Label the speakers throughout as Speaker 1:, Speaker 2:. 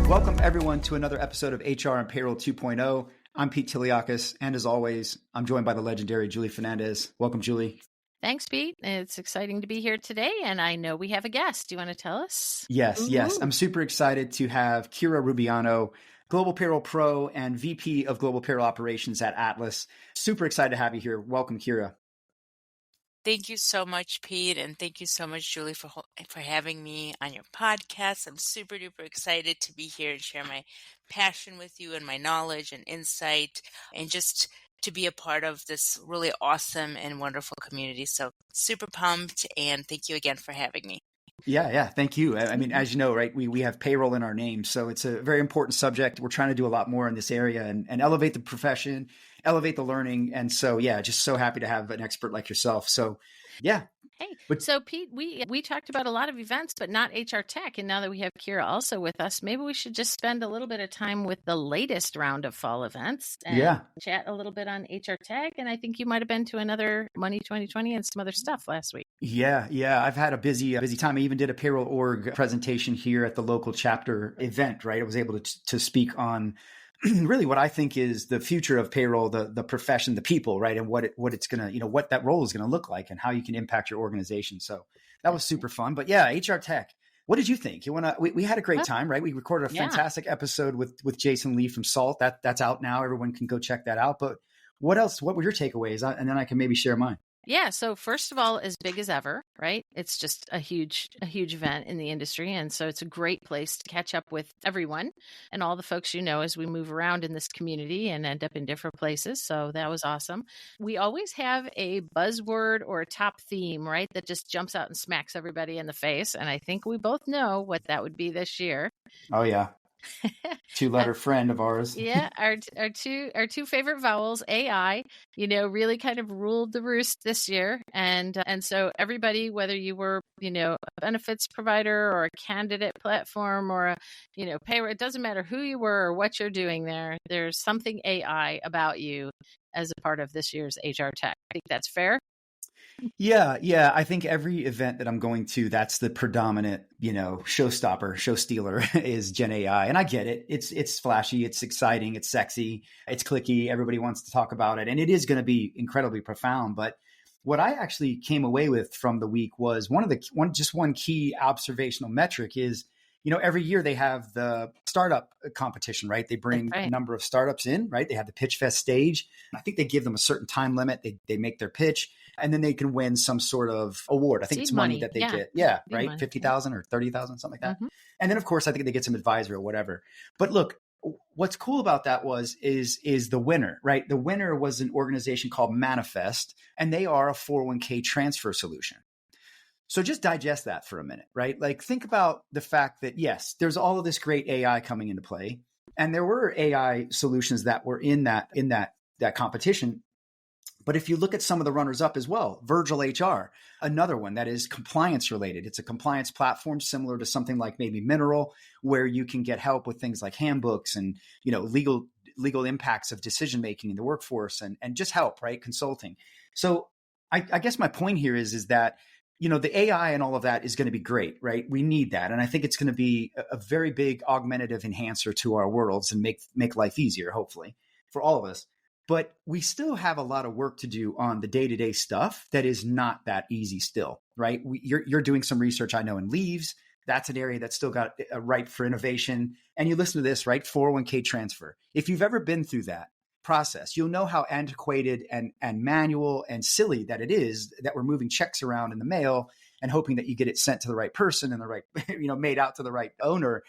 Speaker 1: Welcome, everyone, to another episode of HR and Payroll 2.0. I'm Pete Tiliakis, and as always, I'm joined by the legendary Julie Fernandez. Welcome, Julie.
Speaker 2: Thanks, Pete. It's exciting to be here today, and I know we have a guest. Do you want to tell us?
Speaker 1: Yes. I'm super excited to have Kira Rubiano, Global Payroll Pro and VP of Global Payroll Operations at Atlas. Super excited to have you here. Welcome, Kira.
Speaker 3: Thank you so much, Pete, and thank you so much, Julie, for having me on your podcast. I'm super duper excited to be here and share my passion with you and my knowledge and insight, and just to be a part of this really awesome and wonderful community. So super pumped, and thank you again for having me.
Speaker 1: Yeah. Thank you. I mean, as you know, right, we have payroll in our name, so it's a very important subject. We're trying to do a lot more in this area and elevate the profession, elevate the learning. And so, yeah, just so happy to have an expert like yourself. So, yeah.
Speaker 2: Hey, so Pete, we talked about a lot of events, but not HR tech. And now that we have Kira also with us, maybe we should just spend a little bit of time with the latest round of fall events and chat a little bit on HR tech. And I think you might have been to another Money 2020 and some other stuff last week.
Speaker 1: Yeah. I've had a busy time. I even did a payroll org presentation here at the local chapter event, right? I was able to speak on really what I think is the future of payroll, the profession, the people, right? And what it's going to, what that role is going to look like and how you can impact your organization. So that was super fun. But yeah, HR tech. What did you think? We had a great time, right? We recorded a fantastic episode with Jason Lee from Salt. That's out now. Everyone can go check that out. But what else? What were your takeaways? And then I can maybe share mine.
Speaker 2: Yeah. So first of all, as big as ever, right? It's just a huge event in the industry. And so it's a great place to catch up with everyone and all the folks as we move around in this community and end up in different places. So that was awesome. We always have a buzzword or a top theme, right? That just jumps out and smacks everybody in the face. And I think we both know what that would be this year.
Speaker 1: Oh, yeah. Two-letter friend of ours.
Speaker 2: Yeah, our two favorite vowels, AI, really kind of ruled the roost this year. And so everybody, whether you were, a benefits provider or a candidate platform or a, payroll, it doesn't matter who you were or what you're doing there. There's something AI about you as a part of this year's HR Tech. I think that's fair.
Speaker 1: Yeah. I think every event that I'm going to, that's the predominant, showstopper, show stealer is Gen AI. And I get it. It's flashy. It's exciting. It's sexy. It's clicky. Everybody wants to talk about it. And it is going to be incredibly profound. But what I actually came away with from the week was one key observational metric is, every year they have the startup competition, right? They bring a number of startups in, right? They have the Pitch Fest stage. I think they give them a certain time limit. They make their pitch and then they can win some sort of award. I think it's money that they get. Yeah, right? Money. 50,000 or 30,000, something like that. Mm-hmm. And then of course, I think they get some advisory or whatever. But look, what's cool about that is the winner, right? The winner was an organization called Manifest, and they are a 401k transfer solution. So just digest that for a minute, right? Like think about the fact that yes, there's all of this great AI coming into play. And there were AI solutions that were in that competition. But if you look at some of the runners up as well, Virgil HR, another one that is compliance related. It's a compliance platform similar to something like maybe Mineral, where you can get help with things like handbooks and, legal impacts of decision making in the workforce and just help, right? Consulting. So I guess my point here is that the AI and all of that is going to be great, right? We need that. And I think it's going to be a very big augmentative enhancer to our worlds and make life easier, hopefully, for all of us. But we still have a lot of work to do on the day-to-day stuff that is not that easy still, right? You're doing some research, I know, in leaves. That's an area that's still got a ripe for innovation. And you listen to this, right? 401k transfer. If you've ever been through that process, you'll know how antiquated and manual and silly that it is that we're moving checks around in the mail and hoping that you get it sent to the right person and the right, made out to the right owner.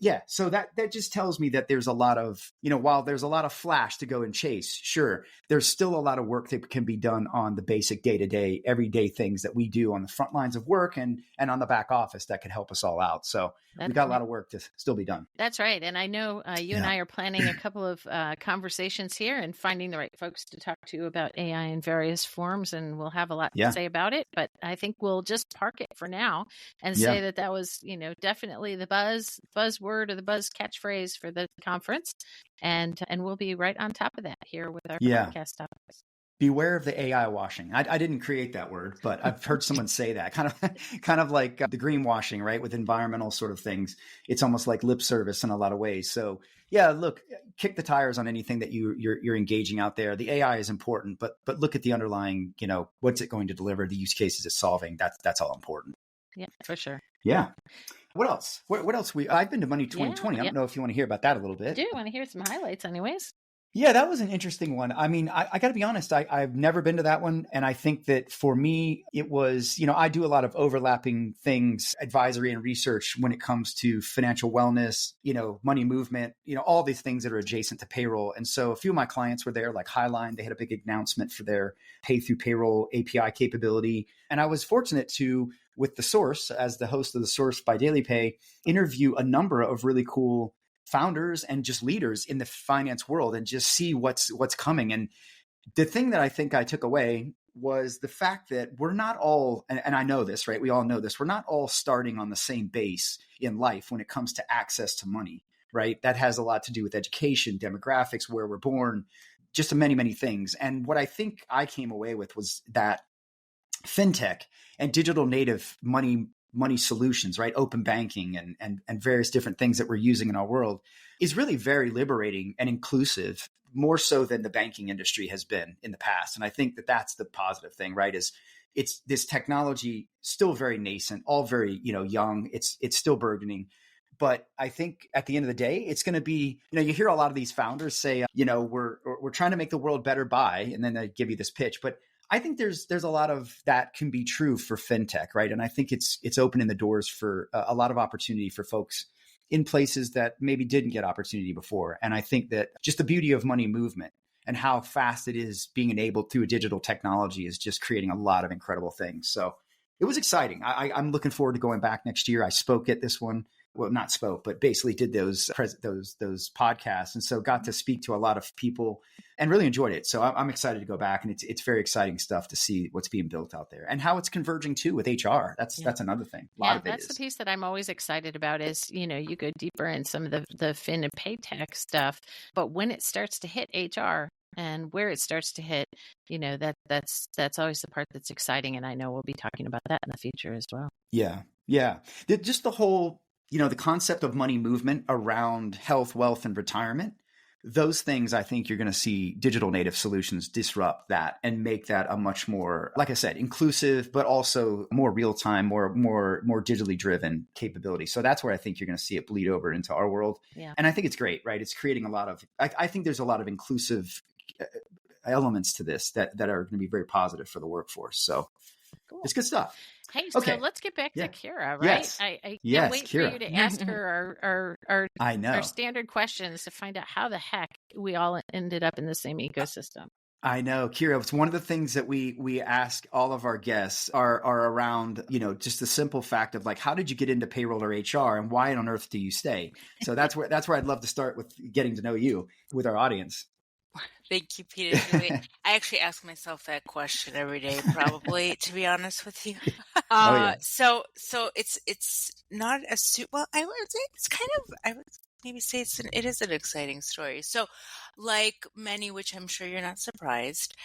Speaker 1: Yeah. So that just tells me that there's a lot of, while there's a lot of flash to go and chase, sure, there's still a lot of work that can be done on the basic day-to-day, everyday things that we do on the front lines of work and on the back office that could help us all out. So we've got a lot of work to still be done.
Speaker 2: That's right. And I know you and I are planning a couple of conversations here and finding the right folks to talk to about AI in various forms. And we'll have a lot to say about it. But I think we'll just park it for now and say that was, definitely the buzzword or the buzz catchphrase for the conference. And we'll be right on top of that here with our podcast topics.
Speaker 1: beware of the AI washing. I didn't create that word, but I've heard someone say that kind of like the greenwashing, right? With environmental sort of things. It's almost like lip service in a lot of ways. So yeah, look, kick the tires on anything that you're engaging out there. The AI is important, but look at the underlying, what's it going to deliver? The use cases it's solving. That's all important.
Speaker 2: Yeah, for sure.
Speaker 1: Yeah. What else? What else? I've been to Money 2020.
Speaker 2: Yeah,
Speaker 1: I don't know if you want to hear about that a little bit.
Speaker 2: I do want to hear some highlights anyways.
Speaker 1: Yeah, that was an interesting one. I mean, I got to be honest, I've never been to that one. And I think that for me, it was, I do a lot of overlapping things, advisory and research when it comes to financial wellness, money movement, all these things that are adjacent to payroll. And so a few of my clients were there, like Highline. They had a big announcement for their pay through payroll API capability. And I was fortunate to, with The Source, as the host of The Source by Daily Pay, interview a number of really cool founders and just leaders in the finance world and just see what's coming. And the thing that I think I took away was the fact that we're not all, and I know this, right? We all know this. We're not all starting on the same base in life when it comes to access to money, right? That has a lot to do with education, demographics, where we're born, just many, many things. And what I think I came away with was that fintech and digital native money solutions, right? Open banking and various different things that we're using in our world is really very liberating and inclusive, more so than the banking industry has been in the past. And I think that that's the positive thing, right? Is it's this technology still very nascent, all very, young. It's still burgeoning. But I think at the end of the day, it's going to be, you hear a lot of these founders say, we're trying to make the world better by, and then they give you this pitch. But I think there's a lot of that can be true for fintech, right? And I think it's opening the doors for a lot of opportunity for folks in places that maybe didn't get opportunity before. And I think that just the beauty of money movement and how fast it is being enabled through a digital technology is just creating a lot of incredible things. So it was exciting. I'm looking forward to going back next year. I spoke at this one. Well, not spoke, but basically did those podcasts. And so got to speak to a lot of people and really enjoyed it. So I'm excited to go back, and it's very exciting stuff to see what's being built out there and how it's converging too with HR. That's another thing. A lot of it
Speaker 2: that's the piece that I'm always excited about is, you go deeper in some of the fin and pay tech stuff, but when it starts to hit HR and where it starts to hit, that's always the part that's exciting. And I know we'll be talking about that in the future as well.
Speaker 1: Yeah. Yeah. Just the whole, the concept of money movement around health, wealth, and retirement, those things, I think you're going to see digital native solutions disrupt that and make that a much more, like I said, inclusive, but also more real-time, more digitally driven capability. So that's where I think you're going to see it bleed over into our world. Yeah. And I think it's great, right? It's creating a lot of, I think there's a lot of inclusive elements to this that are going to be very positive for the workforce. So cool. It's good stuff.
Speaker 2: Hey, so let's get back to Kira, right?
Speaker 1: Yes.
Speaker 2: I can't wait
Speaker 1: Kira.
Speaker 2: for you to ask her our standard questions to find out how the heck we all ended up in the same ecosystem.
Speaker 1: I know, Kira, it's one of the things that we ask all of our guests are around, just the simple fact of like, how did you get into payroll or HR and why on earth do you stay? So that's where I'd love to start with getting to know you with our audience.
Speaker 3: Thank you, Peter. I actually ask myself that question every day, probably, to be honest with you. So it's not as well. I would say it's kind of. I would maybe say it is an exciting story. So, like many, which I'm sure you're not surprised,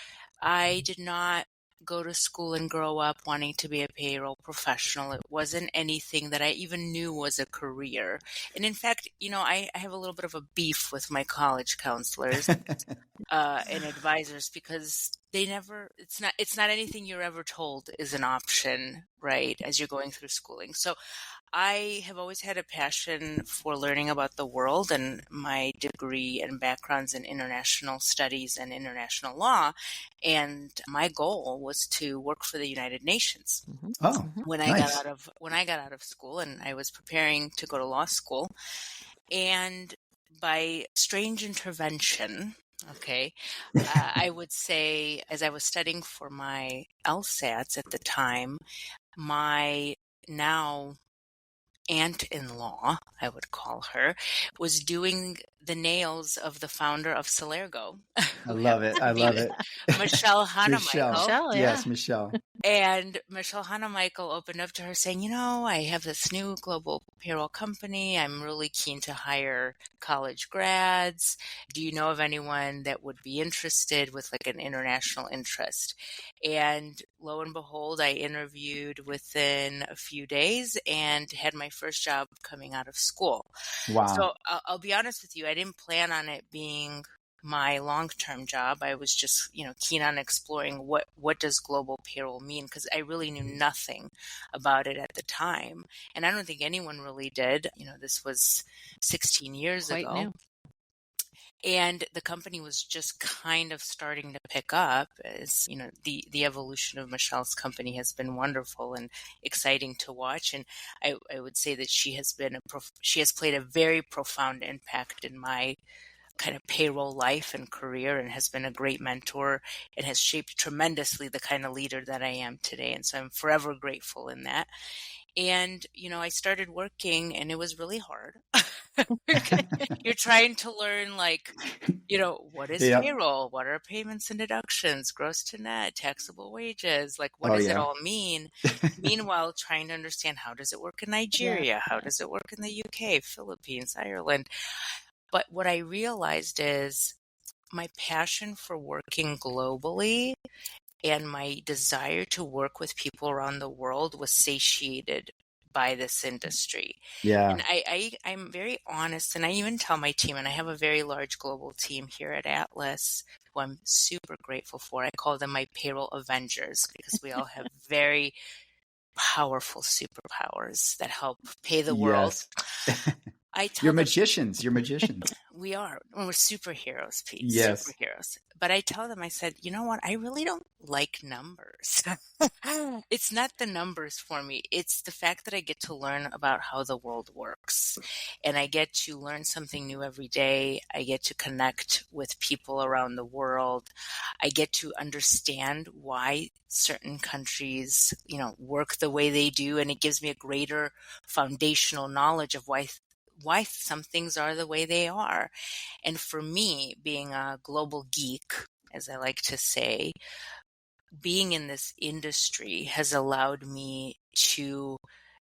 Speaker 3: I did not go to school and grow up wanting to be a payroll professional. It wasn't anything that I even knew was a career. And in fact, I have a little bit of a beef with my college counselors and advisors because it's not anything you're ever told is an option, right, as you're going through schooling. So I have always had a passion for learning about the world, and my degree and background's in international studies and international law. And my goal was to work for the United Nations.
Speaker 1: Mm-hmm. Oh,
Speaker 3: when I got out of school, and I was preparing to go to law school, and by strange intervention, I would say, as I was studying for my LSATs at the time, my now aunt-in-law, I would call her, was doing the nails of the founder of Celergo.
Speaker 1: I love it.
Speaker 3: Michelle Hanemichael.
Speaker 1: Michelle. Yes, Michelle.
Speaker 3: And Michelle Hannah Michael opened up to her saying, I have this new global payroll company. I'm really keen to hire college grads. Do you know of anyone that would be interested with like an international interest? And lo and behold, I interviewed within a few days and had my first job coming out of school.
Speaker 1: Wow.
Speaker 3: So I'll be honest with you, I didn't plan on it being my long-term job. I was just, keen on exploring what does global payroll mean, because I really knew nothing about it at the time. And I don't think anyone really did. This was 16 years
Speaker 2: Quite
Speaker 3: ago.
Speaker 2: new.
Speaker 3: And the company was just kind of starting to pick up. As the evolution of Michelle's company has been wonderful and exciting to watch. And I would say that she has played a very profound impact in my kind of payroll life and career, and has been a great mentor and has shaped tremendously the kind of leader that I am today. And so I'm forever grateful in that. And, I started working and it was really hard. You're trying to learn what is
Speaker 1: Yep.
Speaker 3: payroll? What are payments and deductions, gross to net, taxable wages? Like, what
Speaker 1: Oh,
Speaker 3: does it
Speaker 1: yeah.
Speaker 3: all mean? Meanwhile, trying to understand, how does it work in Nigeria? How does it work in the UK, Philippines, Ireland? But what I realized is my passion for working globally and my desire to work with people around the world was satiated by this industry.
Speaker 1: Yeah.
Speaker 3: And I'm very honest, and I even tell my team, and I have a very large global team here at Atlas who I'm super grateful for. I call them my payroll Avengers, because we all have very powerful superpowers that help pay the world.
Speaker 1: Yes.
Speaker 3: I tell
Speaker 1: You're
Speaker 3: them,
Speaker 1: magicians. You're magicians.
Speaker 3: we are. We're superheroes, Pete.
Speaker 1: Yes.
Speaker 3: Superheroes. But I tell them, I said, you know what? I really don't like numbers. It's not the numbers for me. It's the fact that I get to learn about how the world works. And I get to learn something new every day. I get to connect with people around the world. I get to understand why certain countries, work the way they do. And it gives me a greater foundational knowledge of why some things are the way they are. And for me, being a global geek, as I like to say, being in this industry has allowed me to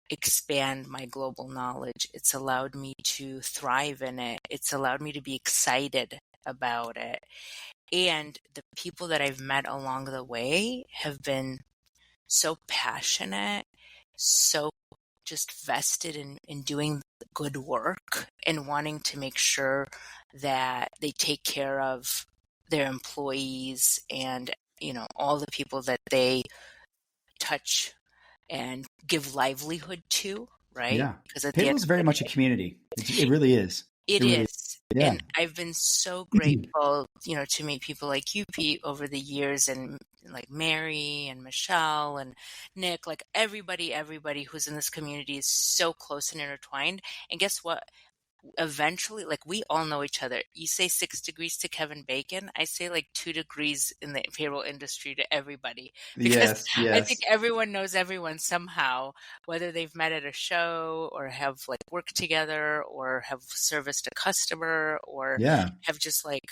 Speaker 3: expand my global knowledge. It's allowed me to thrive in it. It's allowed me to be excited about it. And the people that I've met along the way have been so passionate, so just vested in doing good work and wanting to make sure that they take care of their employees and, all the people that they touch and give livelihood to, right?
Speaker 1: Yeah.
Speaker 3: Because at the
Speaker 1: Payroll
Speaker 3: end
Speaker 1: is
Speaker 3: of
Speaker 1: very
Speaker 3: the
Speaker 1: much a
Speaker 3: day,
Speaker 1: community. It really is.
Speaker 3: it
Speaker 1: It really is.
Speaker 3: is.
Speaker 1: Yeah.
Speaker 3: And I've been so grateful, to meet people like you, Pete, over the years, and like Mary and Michelle and Nick, like everybody who's in this community is so close and intertwined. And guess what? Eventually, like, we all know each other. You say 6 degrees to Kevin Bacon, I say like 2 degrees in the payroll industry to everybody, because
Speaker 1: Yes.
Speaker 3: I think
Speaker 1: Yes.
Speaker 3: everyone knows everyone somehow, whether they've met at a show or have like worked together or have serviced a customer or
Speaker 1: Yeah.
Speaker 3: have just like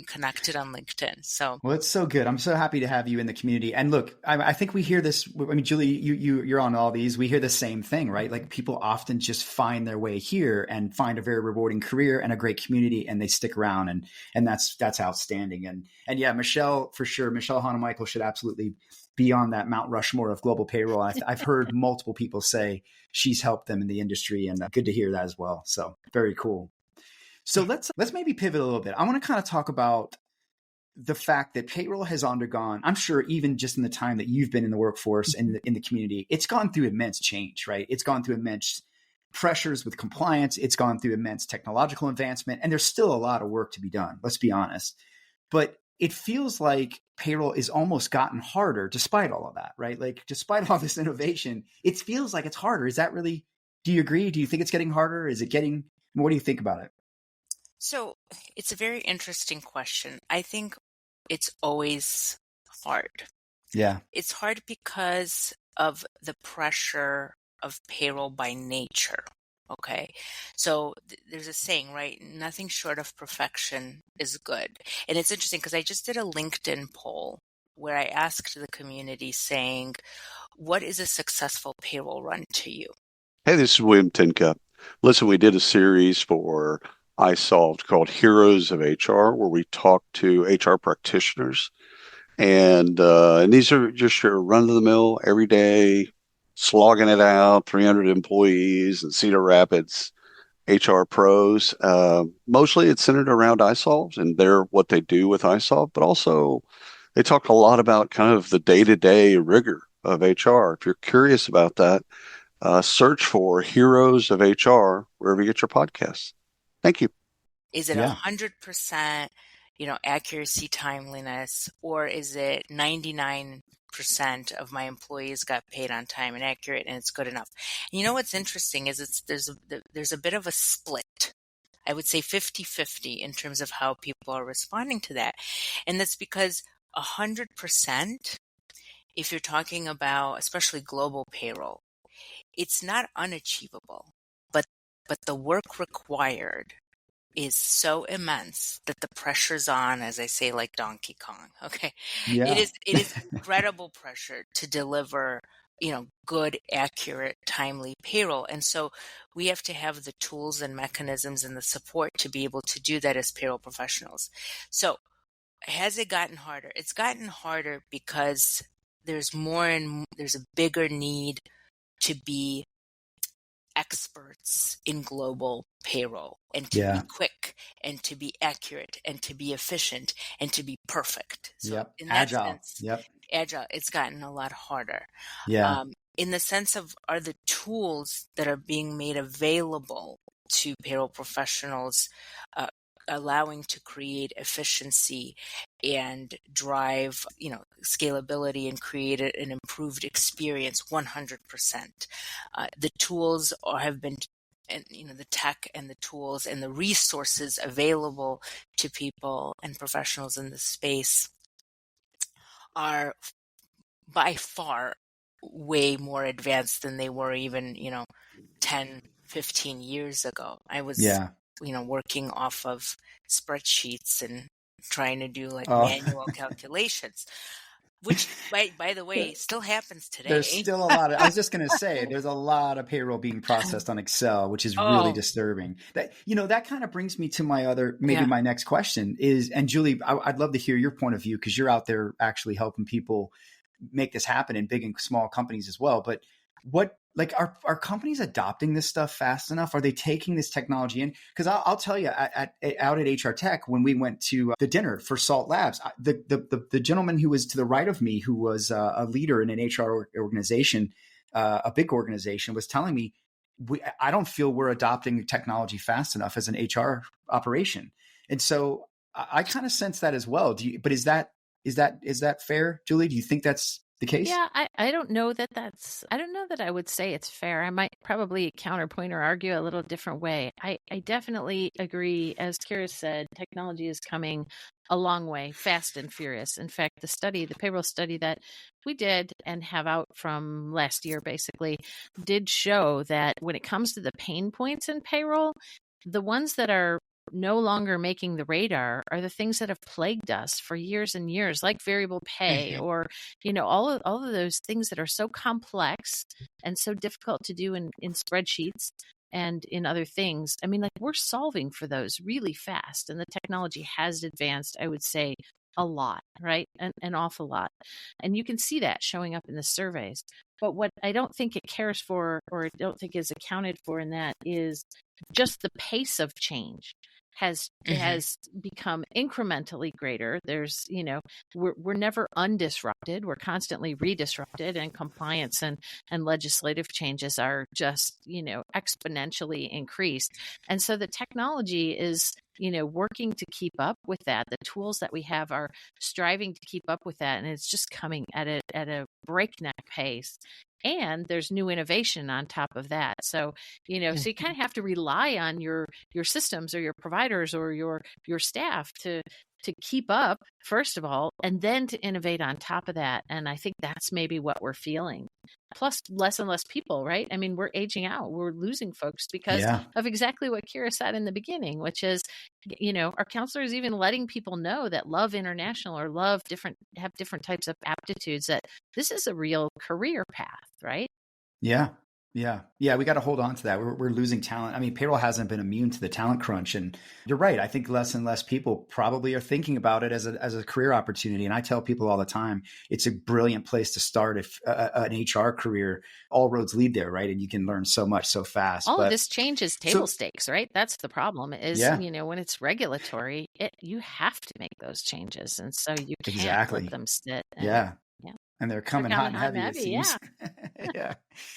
Speaker 3: connected on LinkedIn. So
Speaker 1: Well, it's so good. I'm so happy to have you in the community. And look, I think we hear this. I mean, Julie, you're on all these. We hear the same thing, right? Like, people often just find their way here and find a very rewarding career and a great community, and they stick around, and that's outstanding. And yeah, Michelle, for sure, Michelle Hannah Michael should absolutely be on that Mount Rushmore of global payroll. I've heard multiple people say she's helped them in the industry, and good to hear that as well. So very cool. So let's maybe pivot a little bit. I want to kind of talk about the fact that payroll has undergone, I'm sure, even just in the time that you've been in the workforce and in the community, it's gone through immense change, right? It's gone through immense pressures with compliance. It's gone through immense technological advancement, and there's still a lot of work to be done. Let's be honest. But it feels like payroll is almost gotten harder despite all of that, right? Like, despite all this innovation, it feels like it's harder. Is that really, do you agree? Do you think it's getting harder? Is it getting, what do you think about it?
Speaker 3: So it's a very interesting question. I think it's always hard.
Speaker 1: Yeah.
Speaker 3: It's hard because of the pressure of payroll by nature. Okay. So there's a saying, right? Nothing short of perfection is good. And it's interesting because I just did a LinkedIn poll where I asked the community saying, what is a successful payroll run to you?
Speaker 4: Hey, this is William Tinka. Listen, we did a series for iSolved called Heroes of HR, where we talk to HR practitioners. And these are just your run-of-the-mill, everyday, slogging it out, 300 employees in Cedar Rapids, HR pros. Mostly it's centered around iSolved and what they do with iSolved, but also they talk a lot about kind of the day-to-day rigor of HR. If you're curious about that, search for Heroes of HR wherever you get your podcasts. Thank you.
Speaker 3: Is it
Speaker 1: Yeah.
Speaker 3: 100%, accuracy, timeliness, or is it 99% of my employees got paid on time and accurate and it's good enough? And you know what's interesting is there's a bit of a split. I would say 50-50 in terms of how people are responding to that. And that's because 100%, if you're talking about especially global payroll, it's not unachievable, but the work required is so immense that the pressure's on, as I say, like Donkey Kong. Okay.
Speaker 1: Yeah.
Speaker 3: It is incredible pressure to deliver, good, accurate, timely payroll. And so we have to have the tools and mechanisms and the support to be able to do that as payroll professionals. So has it gotten harder? It's gotten harder because there's a bigger need to be experts in global payroll and to be quick and to be accurate and to be efficient and to be perfect. So in that
Speaker 1: Agile.
Speaker 3: sense, agile, it's gotten a lot harder.
Speaker 1: Yeah.
Speaker 3: In the sense of, are the tools that are being made available to payroll professionals allowing to create efficiency and drive, scalability and create an improved experience? 100%. The tools have been, and the tech and the tools and the resources available to people and professionals in this space are by far way more advanced than they were even, 10, 15 years ago. I was, working off of spreadsheets and trying to do like manual calculations, which by the way, still happens today.
Speaker 1: There's still a lot of, I was just going to say, there's a lot of payroll being processed on Excel, which is really disturbing. That kind of brings me to my next question is, and Julie, I'd love to hear your point of view because you're out there actually helping people make this happen in big and small companies as well. But are companies adopting this stuff fast enough? Are they taking this technology in? Because I'll tell you, out at HR Tech, when we went to the dinner for Salt Labs, the gentleman who was to the right of me, who was a leader in an HR organization, a big organization, was telling me, I don't feel we're adopting technology fast enough as an HR operation. And so I kind of sense that as well. But is that fair, Julie? Do you think that's the case?
Speaker 2: Yeah, I don't know that I don't know that I would say it's fair. I might probably counterpoint or argue a little different way. I definitely agree. As Kira said, technology is coming a long way, fast and furious. In fact, the payroll study that we did and have out from last year basically did show that when it comes to the pain points in payroll, the ones that are no longer making the radar are the things that have plagued us for years and years, like variable pay or, all of those things that are so complex and so difficult to do in spreadsheets and in other things. I mean, like, we're solving for those really fast, and the technology has advanced, I would say, a lot, right? An awful lot. And you can see that showing up in the surveys. But what I don't think it cares for, or I don't think is accounted for in that, is just the pace of change has become incrementally greater. There's, we're never undisrupted. We're constantly redisrupted, and compliance and legislative changes are just, exponentially increased. And so the technology is, working to keep up with that. The tools that we have are striving to keep up with that, and it's just coming at a breakneck pace. and there's new innovation on top of that. So, so you kind of have to rely on your systems or your providers or your staff to keep up, first of all, and then to innovate on top of that. And I think that's maybe what we're feeling. Plus, less and less people, right? I mean, we're aging out. We're losing folks because of exactly what Kira said in the beginning, which is, our counselors even letting people know that love international or have different types of aptitudes, that this is a real career path, right?
Speaker 1: Yeah. We got to hold on to that. We're losing talent. I mean, payroll hasn't been immune to the talent crunch, and you're right. I think less and less people probably are thinking about it as a career opportunity. And I tell people all the time, it's a brilliant place to start if an HR career. All roads lead there, right? And you can learn so much so fast.
Speaker 2: All of this changes table stakes, right? That's the problem. Is when it's regulatory, you have to make those changes, and so you can't let them sit.
Speaker 1: And they're coming hot and heavy, it seems. Yeah.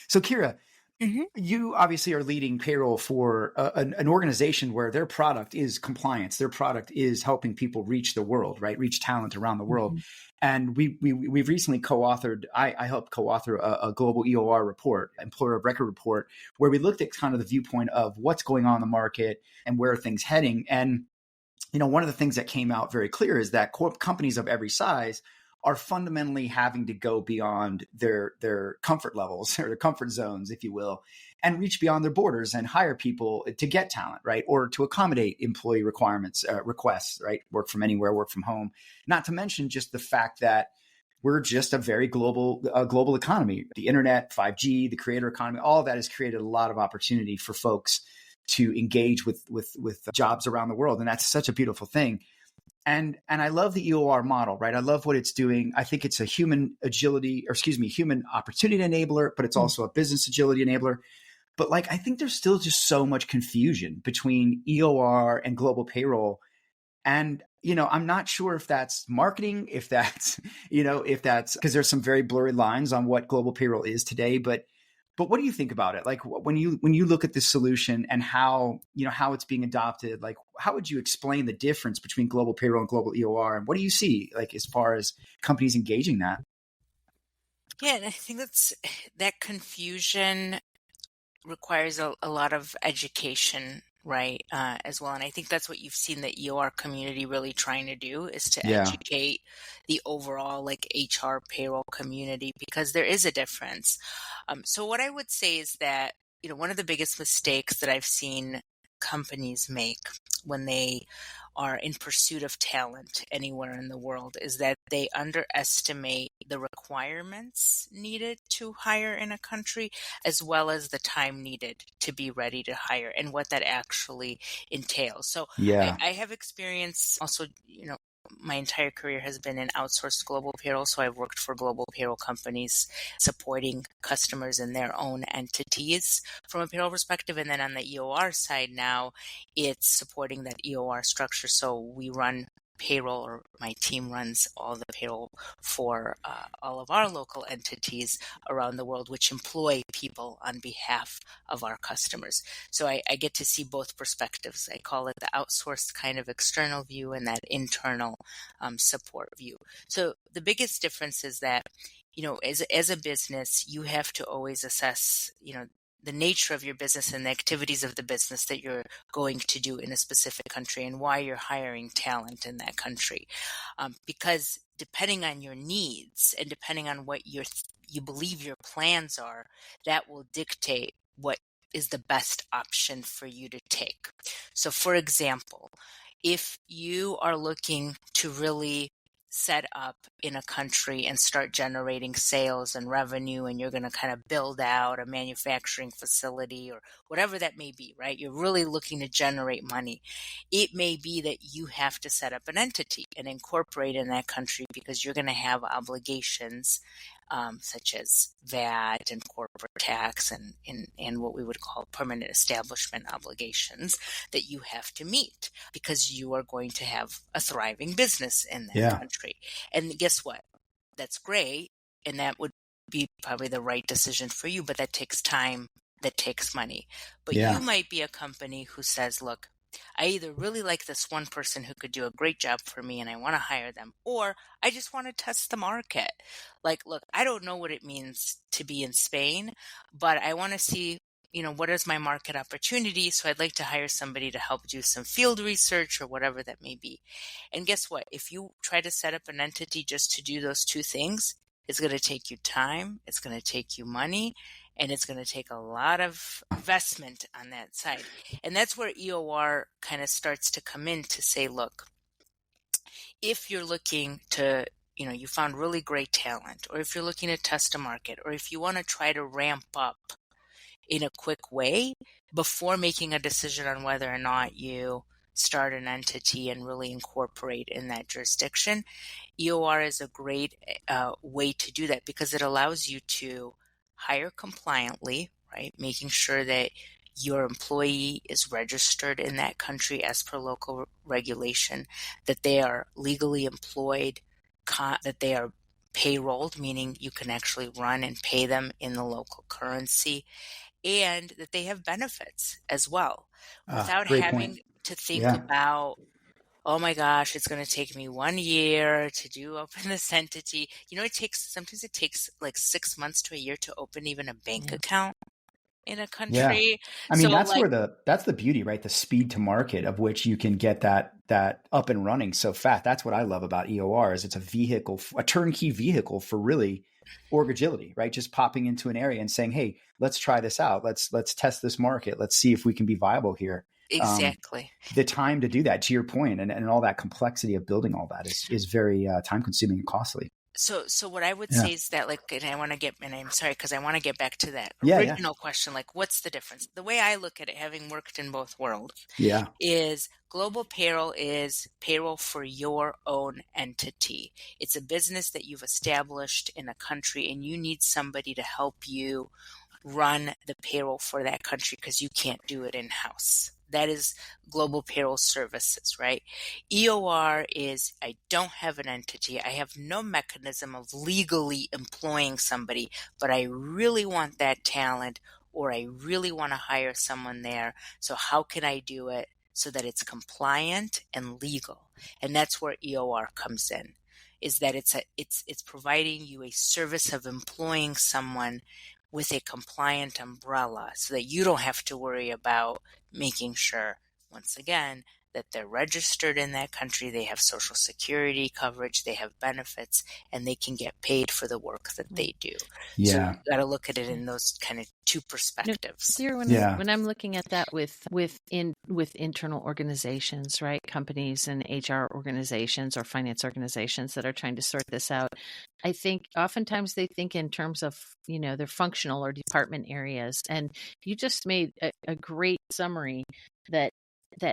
Speaker 1: So, Kira, you obviously are leading payroll for an organization where their product is compliance. Their product is helping people reach the world, right? Reach talent around the world. And we've recently co-authored, I helped co-author a global EOR report, employer of record report, where we looked at kind of the viewpoint of what's going on in the market and where are things heading. And, one of the things that came out very clear is that companies of every size are fundamentally having to go beyond their comfort levels or their comfort zones, if you will, and reach beyond their borders and hire people to get talent, right? Or to accommodate employee requirements, requests, right? Work from anywhere, work from home. Not to mention just the fact that we're just a very global economy. The internet, 5G, the creator economy, all of that has created a lot of opportunity for folks to engage with jobs around the world. And that's such a beautiful thing. And I love the EOR model, right? I love what it's doing. I think it's a human opportunity enabler, but it's also a business agility enabler. But I think there's still just so much confusion between EOR and global payroll. And, I'm not sure if that's marketing, if that's because there's some very blurry lines on what global payroll is today. But what do you think about it? When you look at this solution and how it's being adopted, how would you explain the difference between global payroll and global EOR? And what do you see as far as companies engaging that?
Speaker 3: Yeah, and I think that confusion requires a lot of education, right, as well. And I think that's what you've seen the EOR community really trying to do, is to educate the overall HR payroll community, because there is a difference. So what I would say is that, one of the biggest mistakes that I've seen companies make when they are in pursuit of talent anywhere in the world is that they underestimate the requirements needed to hire in a country, as well as the time needed to be ready to hire and what that actually entails. So I have experience also, my entire career has been in outsourced global payroll. So I've worked for global payroll companies supporting customers in their own entities from a payroll perspective. And then on the EOR side now, it's supporting that EOR structure. So we run payroll, or my team runs all the payroll for all of our local entities around the world, which employ people on behalf of our customers. So I get to see both perspectives. I call it the outsourced kind of external view and that internal support view. So the biggest difference is that, as a business, you have to always assess, the nature of your business and the activities of the business that you're going to do in a specific country and why you're hiring talent in that country. Because depending on your needs and depending on what you believe your plans are, that will dictate what is the best option for you to take. So for example, if you are looking to really set up in a country and start generating sales and revenue, and you're going to kind of build out a manufacturing facility or whatever that may be, right? You're really looking to generate money. It may be that you have to set up an entity and incorporate in that country because you're going to have obligations such as VAT and corporate tax and what we would call permanent establishment obligations that you have to meet because you are going to have a thriving business in that country. And guess what? That's great. And that would be probably the right decision for you, but that takes time, that takes money. But you might be a company who says, look, I either really like this one person who could do a great job for me and I want to hire them, or I just want to test the market. Like, look, I don't know what it means to be in Spain, but I want to see, what is my market opportunity? So I'd like to hire somebody to help do some field research or whatever that may be. And guess what? If you try to set up an entity just to do those two things, it's going to take you time, it's going to take you money, and it's going to take a lot of investment on that side. And that's where EOR kind of starts to come in to say, look, if you're looking to, you found really great talent, or if you're looking to test a market, or if you want to try to ramp up in a quick way before making a decision on whether or not you start an entity and really incorporate in that jurisdiction, EOR is a great way to do that because it allows you to hire compliantly, right? Making sure that your employee is registered in that country as per local regulation, that they are legally employed, that they are payrolled, meaning you can actually run and pay them in the local currency, and that they have benefits as well, without
Speaker 1: Great
Speaker 3: having
Speaker 1: point.
Speaker 3: to think
Speaker 1: Yeah.
Speaker 3: about, oh my gosh, it's going to take me 1 year to open this entity. Sometimes it takes like 6 months to a year to open even a bank account in a country.
Speaker 1: Yeah. I mean, that's the beauty, right? The speed to market of which you can get that up and running so fast. That's what I love about EOR is it's a turnkey vehicle for really org agility, right? Just popping into an area and saying, hey, let's try this out. Let's test this market. Let's see if we can be viable here.
Speaker 3: Exactly.
Speaker 1: The time to do that, to your point, and all that complexity of building all that is very time consuming and costly.
Speaker 3: So what I would say is that, and I'm sorry, because I want to get back to that
Speaker 1: Yeah.
Speaker 3: original question, what's the difference? The way I look at it, having worked in both worlds, is global payroll is payroll for your own entity. It's a business that you've established in a country and you need somebody to help you run the payroll for that country because you can't do it in-house. That is global payroll services, right? EOR is, I don't have an entity. I have no mechanism of legally employing somebody, but I really want that talent, or I really want to hire someone there. So how can I do it so that it's compliant and legal? And that's where EOR comes in, is that it's providing you a service of employing someone with a compliant umbrella so that you don't have to worry about making sure, once again, that they're registered in that country, they have social security coverage, they have benefits, and they can get paid for the work that they do.
Speaker 1: Yeah.
Speaker 3: So you got to look at it in those kind of two perspectives.
Speaker 2: When I'm looking at that with internal organizations, right, companies and HR organizations or finance organizations that are trying to sort this out, I think oftentimes they think in terms of, their functional or department areas. And you just made a great summary that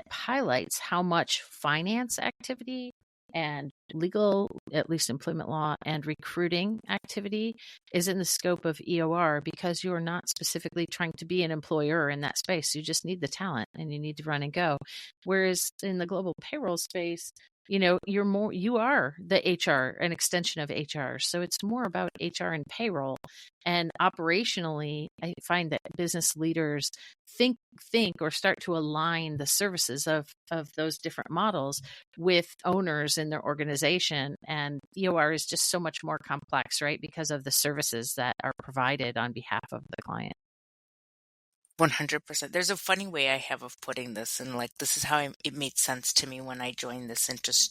Speaker 2: highlights how much finance activity and legal, at least employment law, and recruiting activity is in the scope of EOR, because you are not specifically trying to be an employer in that space. You just need the talent and you need to run and go. Whereas in the global payroll space, you are the HR, an extension of HR. So it's more about HR and payroll. And operationally, I find that business leaders think or start to align the services of those different models with owners in their organization. And EOR is just so much more complex, right? Because of the services that are provided on behalf of the client.
Speaker 3: 100%. There's a funny way I have of putting this, and this is how it made sense to me when I joined this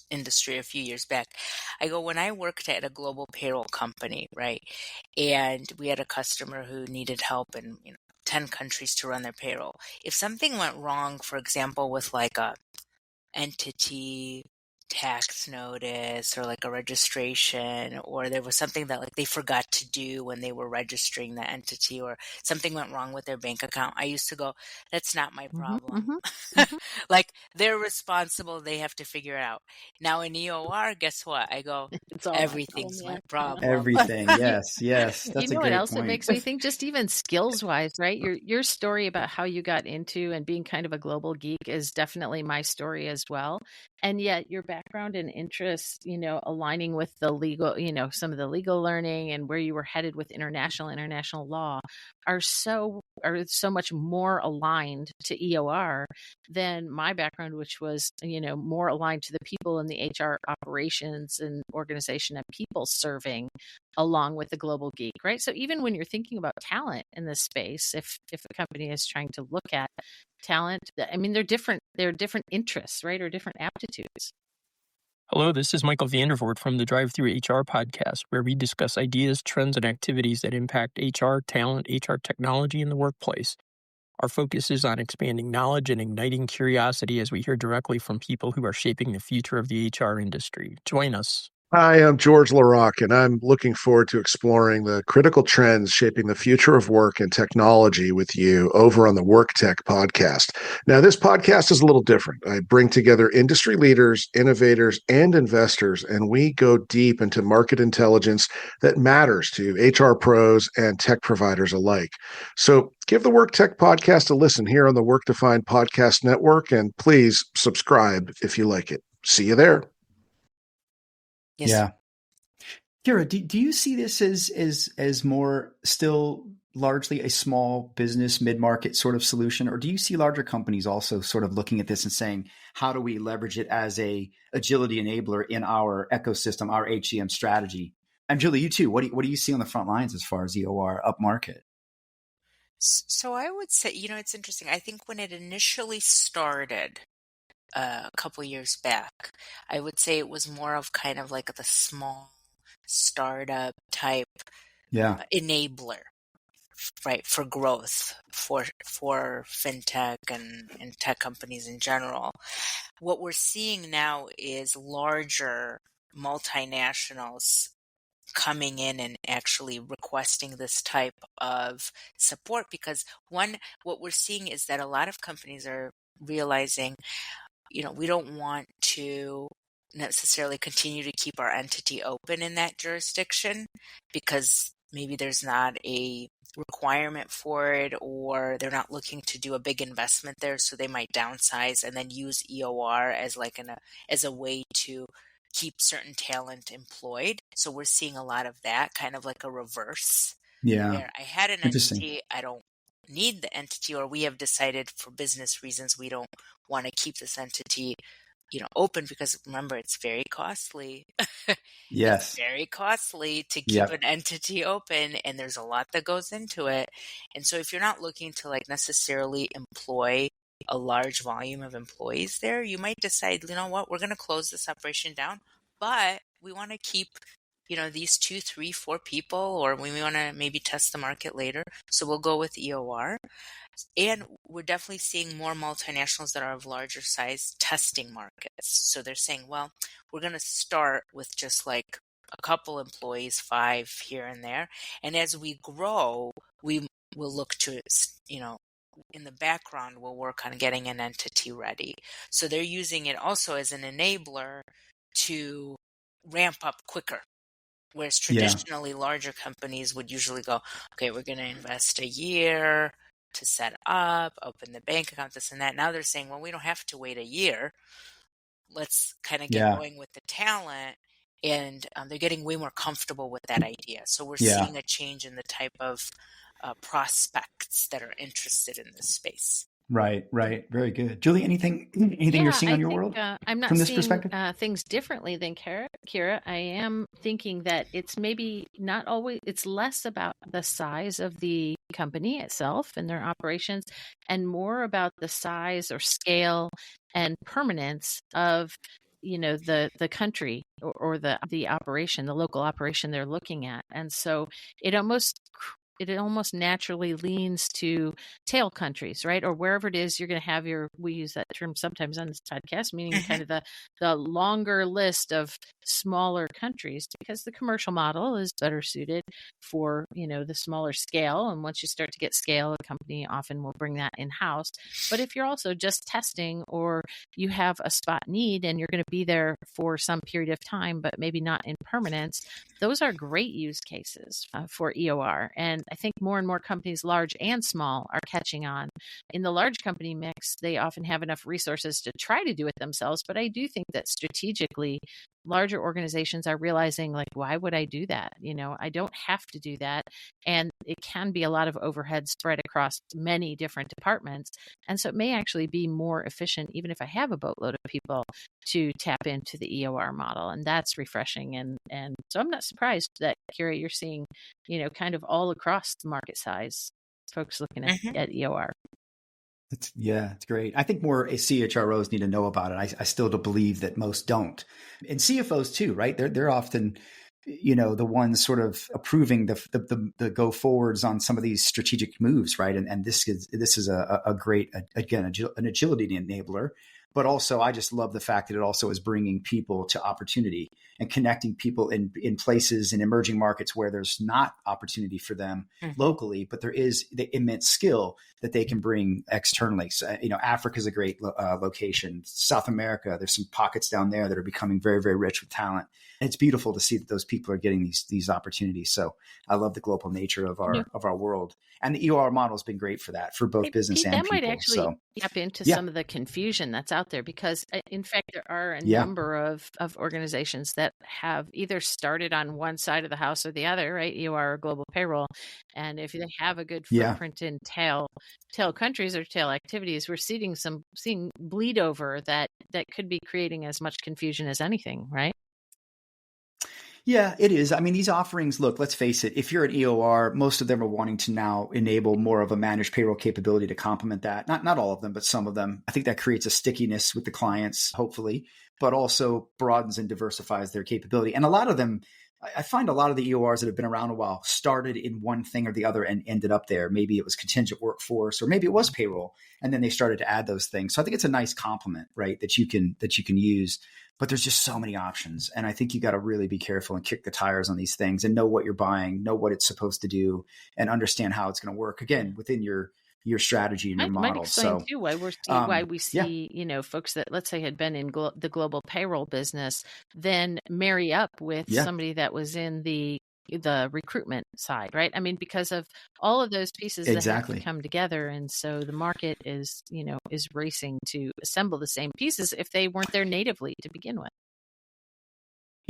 Speaker 3: industry a few years back. I go, when I worked at a global payroll company, right, and we had a customer who needed help in 10 countries to run their payroll. If something went wrong, for example, with a entity tax notice or a registration, or there was something that they forgot to do when they were registering the entity, or something went wrong with their bank account, I used to go, that's not my problem. They're responsible, they have to figure it out. Now in EOR, guess what? I go, everything's my problem.
Speaker 1: Everything. Yes. That's a great
Speaker 2: what else
Speaker 1: point.
Speaker 2: It makes me think, just even skills wise, right? Your story about how you got into and being kind of a global geek is definitely my story as well. And yet your background and interests, aligning with the legal, some of the legal learning and where you were headed with international law are so much more aligned to EOR than my background, which was, more aligned to the people in the HR operations and organization and people serving along with the global geek, right? So even when you're thinking about talent in this space, if a company is trying to look at talent, I mean, they're different interests, right? Or different aptitudes.
Speaker 5: Hello, this is Michael Vandervoort from the Drive-Thru HR podcast, where we discuss ideas, trends, and activities that impact HR, talent, HR technology in the workplace. Our focus is on expanding knowledge and igniting curiosity as we hear directly from people who are shaping the future of the HR industry. Join us.
Speaker 6: Hi, I'm George LaRocque, and I'm looking forward to exploring the critical trends shaping the future of work and technology with you over on the Work Tech podcast. Now, this podcast is a little different. I bring together industry leaders, innovators, and investors, and we go deep into market intelligence that matters to HR pros and tech providers alike. So give the Work Tech podcast a listen here on the Work Defined Podcast Network, and please subscribe if you like it. See you there.
Speaker 3: Yes.
Speaker 1: Yeah. Kira, do you see this as more still largely a small business mid-market sort of solution, or do you see larger companies also sort of looking at this and saying, how do we leverage it as a agility enabler in our ecosystem, our HCM strategy? And Julie, you too. What do you see on the front lines as far as EOR upmarket?
Speaker 3: So I would say, it's interesting. I think when it initially started, a couple years back, I would say it was more of kind of like the small startup type enabler, right, for growth for fintech and tech companies in general. What we're seeing now is larger multinationals coming in and actually requesting this type of support because what we're seeing is that a lot of companies are realizing we don't want to necessarily continue to keep our entity open in that jurisdiction because maybe there's not a requirement for it or they're not looking to do a big investment there. So they might downsize and then use EOR as a way to keep certain talent employed. So we're seeing a lot of that, kind of like a reverse.
Speaker 1: Yeah.
Speaker 3: Where I had an entity, I don't need the entity, or we have decided for business reasons we don't want to keep this entity open because remember it's very costly.
Speaker 1: Yes.
Speaker 3: It's very costly to keep an entity open and there's a lot that goes into it. And so if you're not looking to necessarily employ a large volume of employees there, you might decide, you know what, we're going to close this operation down, but we want to keep these 2, 3, 4 people, or we want to maybe test the market later. So we'll go with EOR. And we're definitely seeing more multinationals that are of larger size testing markets. So they're saying, well, we're going to start with just like a couple employees, 5 here and there. And as we grow, we will look to, in the background, we'll work on getting an entity ready. So they're using it also as an enabler to ramp up quicker. Whereas traditionally larger companies would usually go, okay, we're going to invest a year to set up, open the bank account, this and that. Now they're saying, well, we don't have to wait a year. Let's kind of get going with the talent. And they're getting way more comfortable with that idea. So we're seeing a change in the type of prospects that are interested in this space.
Speaker 1: Right. Very good. Julie, anything you're seeing on your world
Speaker 2: I'm not
Speaker 1: from this
Speaker 2: seeing
Speaker 1: perspective? Things
Speaker 2: differently than Kira. I am thinking that it's maybe not always, it's less about the size of the company itself and their operations and more about the size or scale and permanence of the country or the operation, the local operation they're looking at. And so it almost naturally leans to tail countries, right? Or wherever it is you're going to have we use that term sometimes on this podcast, meaning kind of the longer list of smaller countries, because the commercial model is better suited for, the smaller scale. And once you start to get scale, a company often will bring that in-house. But if you're also just testing or you have a spot need and you're going to be there for some period of time, but maybe not in permanence, those are great use cases for EOR. And I think more and more companies, large and small, are catching on. In the large company mix, they often have enough resources to try to do it themselves. But I do think that strategically, larger organizations are realizing, like, why would I do that? I don't have to do that. And it can be a lot of overhead spread across many different departments. And so it may actually be more efficient, even if I have a boatload of people, to tap into the EOR model. And that's refreshing. And so I'm not surprised that, Kira, you're seeing, kind of all across the market size, folks looking at EOR.
Speaker 1: It's great. I think more CHROs need to know about it. I still believe that most don't. And CFOs too, right? They're often, the ones sort of approving the go forwards on some of these strategic moves, right? And this is a great, again, an agility enabler. But also, I just love the fact that it also is bringing people to opportunity and connecting people in places in emerging markets where there's not opportunity for them locally, but there is the immense skill that they can bring externally. So, Africa is a great location. South America, there's some pockets down there that are becoming very, very rich with talent. And it's beautiful to see that those people are getting these opportunities. So I love the global nature of our world. And the EOR model has been great for that, for both business and people.
Speaker 2: That might actually tap into some of the confusion that's out there, because in fact, there are a number of organizations that have either started on one side of the house or the other, right? EOR or global payroll. And if they have a good footprint in tail countries or tail activities, we're seeing bleed over that could be creating as much confusion as anything, right?
Speaker 1: Yeah, it is. I mean, these offerings, look, let's face it. If you're an EOR, most of them are wanting to now enable more of a managed payroll capability to complement that. Not all of them, but some of them. I think that creates a stickiness with the clients, hopefully, but also broadens and diversifies their capability. And a lot of them, I find a lot of the EORs that have been around a while started in one thing or the other and ended up there. Maybe it was contingent workforce, or maybe it was payroll, and then they started to add those things. So I think it's a nice complement, right, that you can use. But there's just so many options. And I think you got to really be careful and kick the tires on these things and know what you're buying, know what it's supposed to do, and understand how it's going to work, again, within your strategy and your model.
Speaker 2: Might explain too why we see folks that, let's say, had been in the global payroll business, then marry up with somebody that was in the recruitment side, right? I mean, because of all of those pieces that have to come together. And so the market is racing to assemble the same pieces if they weren't there natively to begin with.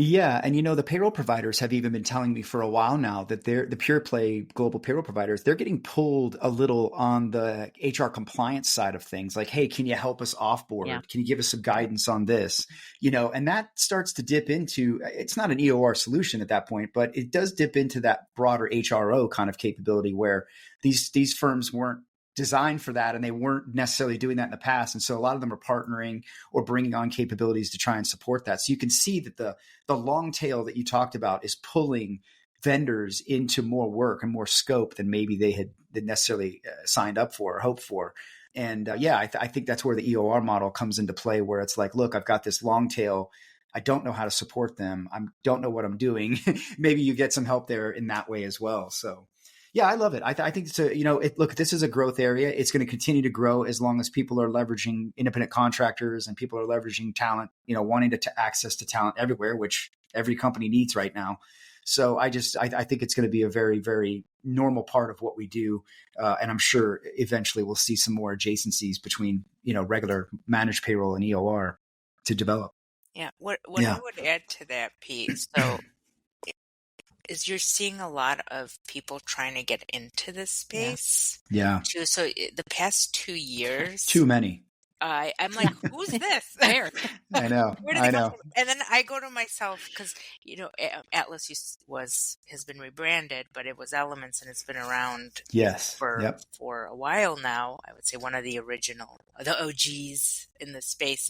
Speaker 1: Yeah. And, the payroll providers have even been telling me for a while now that the pure play global payroll providers, they're getting pulled a little on the HR compliance side of things. Like, hey, can you help us offboard? Yeah. Can you give us some guidance on this? And that starts to dip into, it's not an EOR solution at that point, but it does dip into that broader HRO kind of capability where these firms weren't designed for that, and they weren't necessarily doing that in the past. And so a lot of them are partnering or bringing on capabilities to try and support that. So you can see that the long tail that you talked about is pulling vendors into more work and more scope than maybe they had necessarily signed up for or hoped for. And I think that's where the EOR model comes into play, where it's like, look, I've got this long tail. I don't know how to support them. I don't know what I'm doing. Maybe you get some help there in that way as well. So yeah, I love it. I think it's look, this is a growth area. It's going to continue to grow as long as people are leveraging independent contractors and people are leveraging talent, wanting to access to talent everywhere, which every company needs right now. So I think it's going to be a very, very normal part of what we do. And I'm sure eventually we'll see some more adjacencies between, regular managed payroll and EOR to develop.
Speaker 3: Yeah. What I would add to that, Pete, so is you're seeing a lot of people trying to get into this space.
Speaker 1: Yeah.
Speaker 3: Too. So the past 2 years,
Speaker 1: too many.
Speaker 3: I'm like, who's this?
Speaker 2: Where?
Speaker 1: I know.
Speaker 3: Where did they come from? And then I go to myself because Atlas has been rebranded, but it was Elements, and it's been around for a while now. I would say one of the OGs in the space.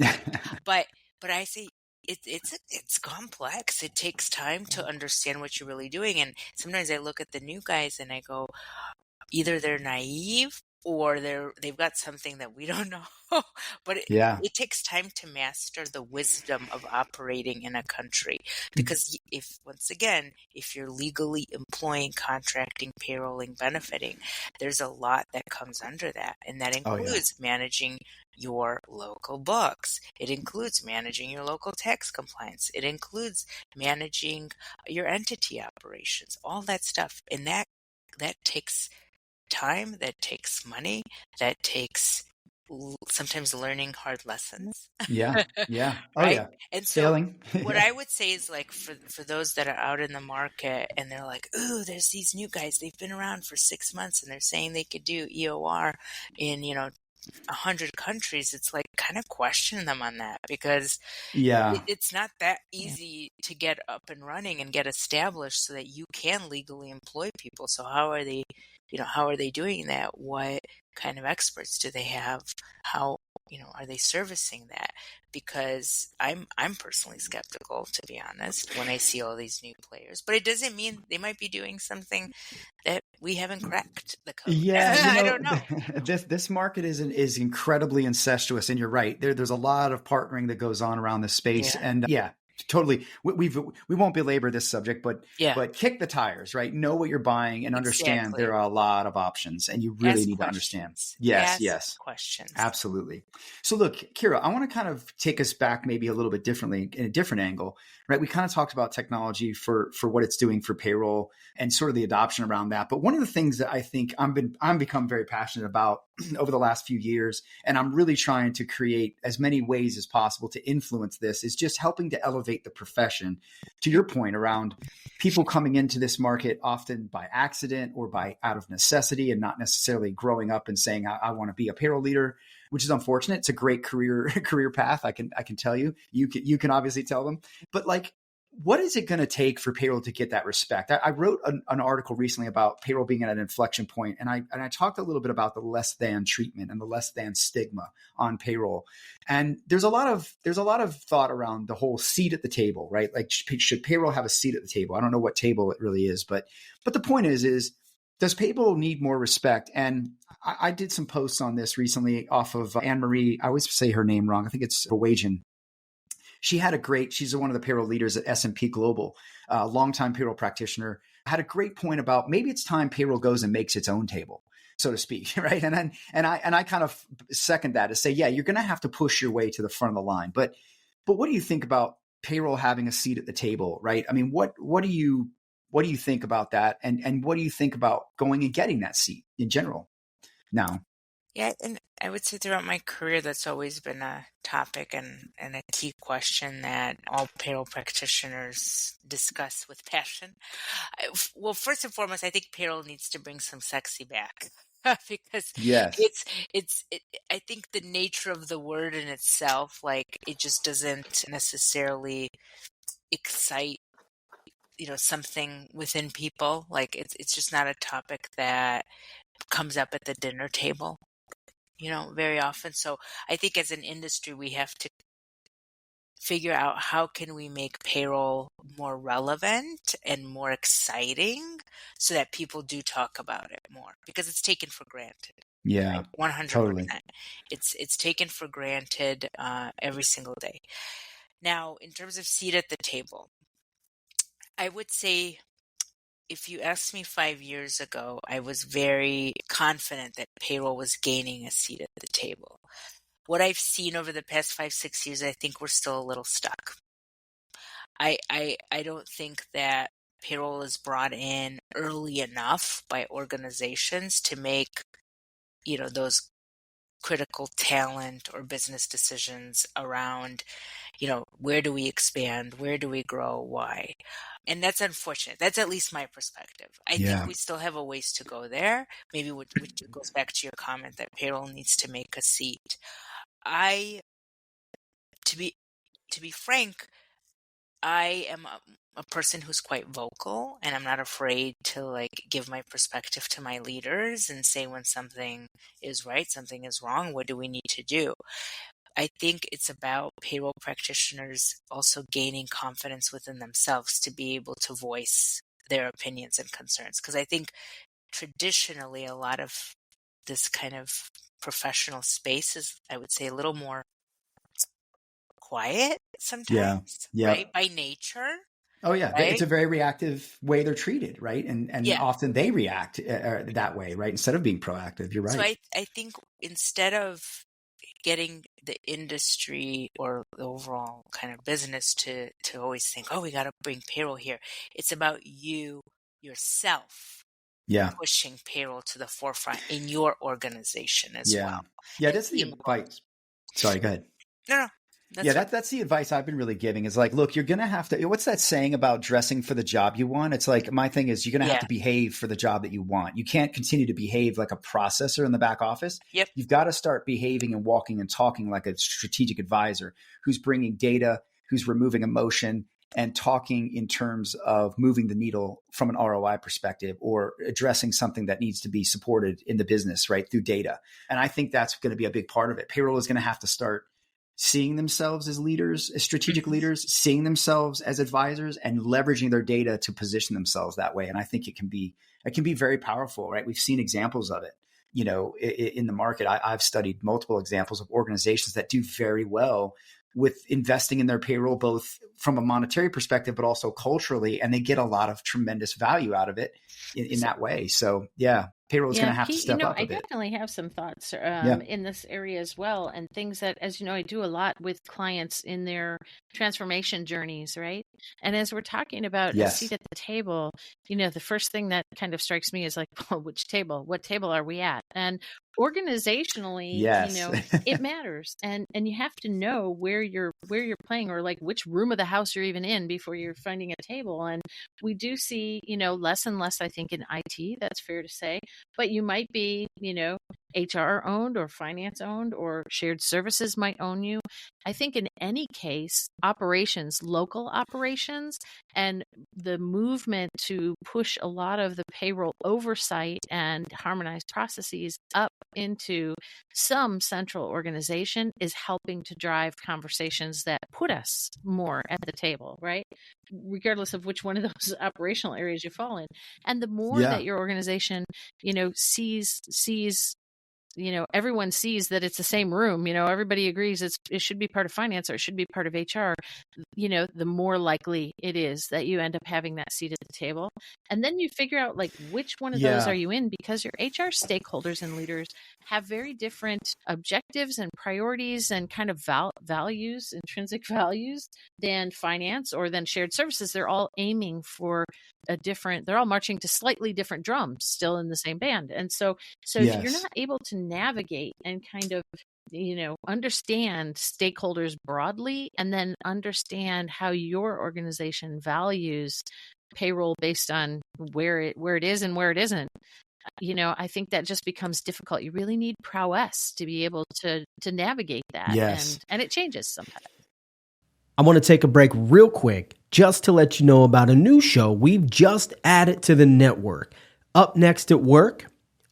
Speaker 3: but I say, it's complex. It takes time to understand what you're really doing. And sometimes I look at the new guys and I go, either they're naive or they've got something that we don't know. But it takes time to master the wisdom of operating in a country. Because if you're legally employing, contracting, payrolling, benefiting, there's a lot that comes under that. And that includes managing your local books. It includes managing your local tax compliance. It includes managing your entity operations, all that stuff. And that that takes time, that takes money, that takes sometimes learning hard lessons.
Speaker 1: Yeah. Yeah. Oh
Speaker 3: Right?
Speaker 1: yeah.
Speaker 3: And so
Speaker 1: Failing.
Speaker 3: what
Speaker 1: Yeah.
Speaker 3: I would say is like for those that are out in the market and they're like, ooh, there's these new guys, they've been around for 6 months and they're saying they could do EOR in, 100 countries. It's like kind of question them on that, because
Speaker 1: Yeah.
Speaker 3: it's not that easy to get up and running and get established so that you can legally employ people. So how are they, how are they doing that? What kind of experts do they have? How, are they servicing that? Because I'm personally skeptical, to be honest, when I see all these new players. But it doesn't mean they might be doing something that we haven't cracked the code.
Speaker 1: Yeah,
Speaker 3: I don't know.
Speaker 1: this market is incredibly incestuous, and you're right. There's a lot of partnering that goes on around this space,
Speaker 3: Yeah.
Speaker 1: and yeah, totally. We won't belabor this subject, but
Speaker 3: Yeah.
Speaker 1: kick the tires, right? Know what you're buying and understand
Speaker 3: Exactly.
Speaker 1: there are a lot of options, and you really
Speaker 3: Ask
Speaker 1: need to understand.
Speaker 3: questions.
Speaker 1: Yes,
Speaker 3: Ask
Speaker 1: yes.
Speaker 3: questions.
Speaker 1: Absolutely. So look, Kira, I want to kind of take us back maybe a little bit differently in a different angle, right? We kind of talked about technology for what it's doing for payroll and sort of the adoption around that. But one of the things that I think I'm become very passionate about over the last few years, and I'm really trying to create as many ways as possible to influence this, is just helping to elevate the profession. To your point around people coming into this market often by accident or by out of necessity and not necessarily growing up and saying, I want to be a payroll leader, which is unfortunate. It's a great career path. I can tell you, you can obviously tell them, but like, what is it going to take for payroll to get that respect? I wrote an article recently about payroll being at an inflection point, and I talked a little bit about the less than treatment and the less than stigma on payroll. And there's a lot of thought around the whole seat at the table, right? Like, should payroll have a seat at the table? I don't know what table it really is, but the point is does payroll need more respect? And I did some posts on this recently off of Anne Marie. I always say her name wrong. I think it's Norwegian. She's one of the payroll leaders at S&P Global, longtime payroll practitioner, had a great point about maybe it's time payroll goes and makes its own table, so to speak, right? And I kind of second that to say, yeah, you're going to have to push your way to the front of the line. But what do you think about payroll having a seat at the table, right? I mean, what do you think about that? And what do you think about going and getting that seat in general now?
Speaker 3: Yeah, and I would say throughout my career, that's always been a topic and a key question that all payroll practitioners discuss with passion. Well, first and foremost, I think payroll needs to bring some sexy back because
Speaker 1: Yes.
Speaker 3: I think the nature of the word in itself, like it just doesn't necessarily excite, something within people. Like it's just not a topic that comes up at the dinner table, very often. So I think as an industry, we have to figure out how can we make payroll more relevant and more exciting so that people do talk about it more, because it's taken for granted.
Speaker 1: Yeah,
Speaker 3: right? 100%.
Speaker 1: totally.
Speaker 3: It's taken for granted every single day. Now, in terms of seat at the table, I would say if you asked me 5 years ago, I was very confident that payroll was gaining a seat at the table. What I've seen over the past 5-6 years, I think we're still a little stuck. I don't think that payroll is brought in early enough by organizations to make, those critical talent or business decisions around, where do we expand? Where do we grow? Why? And that's unfortunate. That's at least my perspective. I think we still have a ways to go there. Maybe which goes back to your comment that payroll needs to make a seat. To be frank, I am a person who's quite vocal, and I'm not afraid to like give my perspective to my leaders and say when something is right, something is wrong, what do we need to do? I think it's about payroll practitioners also gaining confidence within themselves to be able to voice their opinions and concerns. Because I think traditionally a lot of this kind of professional space is, I would say, a little more quiet sometimes,
Speaker 1: Yeah.
Speaker 3: right? By nature.
Speaker 1: Oh yeah,
Speaker 3: right?
Speaker 1: It's a very reactive way they're treated, right? And often they react that way, right? Instead of being proactive. You're right.
Speaker 3: So I think instead of getting the industry or the overall kind of business to always think, oh, we got to bring payroll here, it's about you yourself
Speaker 1: Yeah.
Speaker 3: pushing payroll to the forefront in your organization as well.
Speaker 1: Yeah,
Speaker 3: And
Speaker 1: that's the
Speaker 3: teamwork.
Speaker 1: advice. Sorry, go ahead.
Speaker 3: No,
Speaker 1: Yeah, that's the advice I've been really giving is like, look, you're going to have to, what's that saying about dressing for the job you want? It's like, my thing is you're going to have to behave for the job that you want. You can't continue to behave like a processor in the back office.
Speaker 3: Yep.
Speaker 1: You've got to start behaving and walking and talking like a strategic advisor who's bringing data, who's removing emotion, and talking in terms of moving the needle from an ROI perspective or addressing something that needs to be supported in the business, right, through data. And I think that's going to be a big part of it. Payroll is going to have to start seeing themselves as leaders, as strategic leaders, seeing themselves as advisors, and leveraging their data to position themselves that way. And I think it can be very powerful, right? We've seen examples of it, in the market. I've studied multiple examples of organizations that do very well with investing in their payroll, both from a monetary perspective, but also culturally, and they get a lot of tremendous value out of it in that way. So yeah, payroll is going to have to step up a bit.
Speaker 2: I definitely have some thoughts in this area as well, and things that, as you know, I do a lot with clients in their transformation journeys, right? And as we're talking about a seat at the table, the first thing that kind of strikes me is like, well, which table? What table are we at? And organizationally, it matters, and you have to know where you're playing, or like which room of the house you're even in before you're finding a table. And we do see, less and less, I think, in IT. That's fair to say. But you might be, HR owned or finance owned, or shared services might own you. I think in any case, operations, local operations, and the movement to push a lot of the payroll oversight and harmonized processes up into some central organization is helping to drive conversations that put us more at the table, right? Regardless of which one of those operational areas you fall in. And the more that your organization, sees everyone sees that it's the same room, everybody agrees it should be part of finance or it should be part of HR, the more likely it is that you end up having that seat at the table. And then you figure out like which one of those are you in, because your HR stakeholders and leaders have very different objectives and priorities and kind of values, intrinsic values, than finance or than shared services. They're all aiming for they're all marching to slightly different drums, still in the same band. And so if you're not able to navigate and kind of understand stakeholders broadly, and then understand how your organization values payroll based on where it is and where it isn't, I think that just becomes difficult. You really need prowess to be able to navigate that. And it changes sometimes.
Speaker 7: I want to take a break real quick just to let you know about a new show we've just added to the network. Up Next at Work,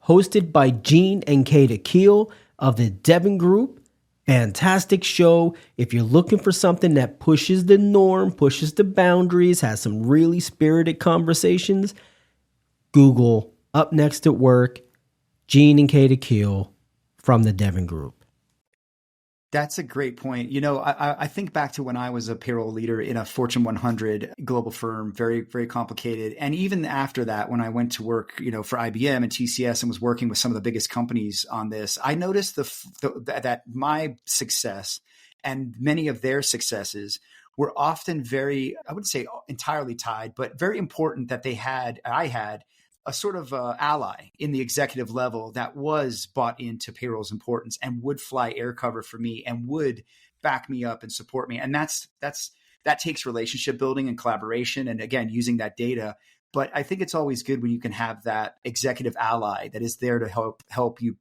Speaker 7: hosted by Gene and Kata Keel of the Devon Group. Fantastic show. If you're looking for something that pushes the norm, pushes the boundaries, has some really spirited conversations, Google Up Next at Work, Gene and Kata Keel from the Devon Group.
Speaker 1: That's a great point. I think back to when I was a payroll leader in a Fortune 100 global firm, very, very complicated. And even after that, when I went to work, for IBM and TCS and was working with some of the biggest companies on this, I noticed that my success and many of their successes were often very, I wouldn't say entirely tied, but very important that I had a sort of ally in the executive level that was bought into payroll's importance and would fly air cover for me and would back me up and support me. And that takes relationship building and collaboration, and again, using that data. But I think it's always good when you can have that executive ally that is there to help you,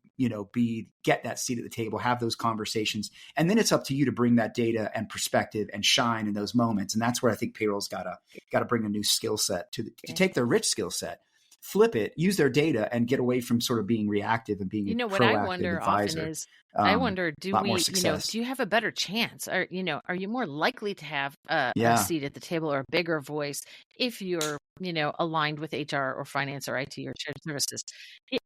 Speaker 1: get that seat at the table, have those conversations. And then it's up to you to bring that data and perspective and shine in those moments. And that's where I think payroll's got to bring a new skill set to take their rich skill set, flip it, use their data, and get away from sort of being reactive and being a
Speaker 2: what
Speaker 1: proactive
Speaker 2: I wonder
Speaker 1: advisor.
Speaker 2: often is, I wonder, do
Speaker 1: you
Speaker 2: have a better chance? Are you more likely to have a seat at the table or a bigger voice if you're, aligned with HR or finance or IT or shared services?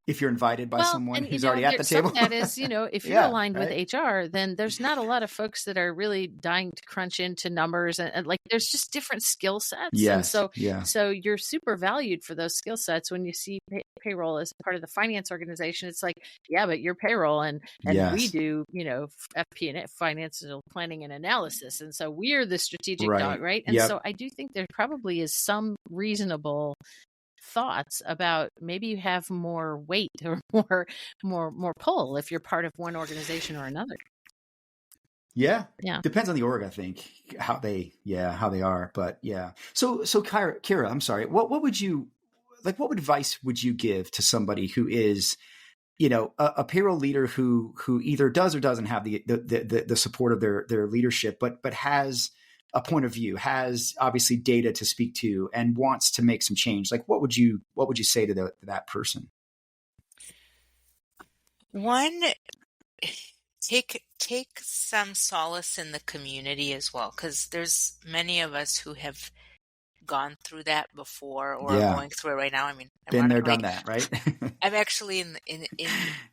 Speaker 1: If you're invited by someone who's already at the table.
Speaker 2: That is, if you're aligned with HR, then there's not a lot of folks that are really dying to crunch into numbers, and like there's just different skill sets.
Speaker 1: Yes.
Speaker 2: And so you're super valued for those skill sets. When you see payroll as part of the finance organization, it's like, yeah, but you're payroll and we do, FP&A, financial planning and analysis. And so we're the strategic dog, right? And so I do think there probably is some reasonable thoughts about maybe you have more weight or more pull if you're part of one organization or another.
Speaker 1: Yeah.
Speaker 2: Yeah.
Speaker 1: Depends on the org, I think, how they are. But yeah. So Kira, I'm sorry. What would you like? What advice would you give to somebody who is, a payroll leader who either does or doesn't have the support of their leadership, but has a point of view, has obviously data to speak to, and wants to make some change? Like, what would you say to that person?
Speaker 3: One, take some solace in the community as well, because there's many of us who have gone through that before or are going through it right now. I mean,
Speaker 1: Been there,
Speaker 3: ironically,
Speaker 1: done that, right?
Speaker 3: I'm actually in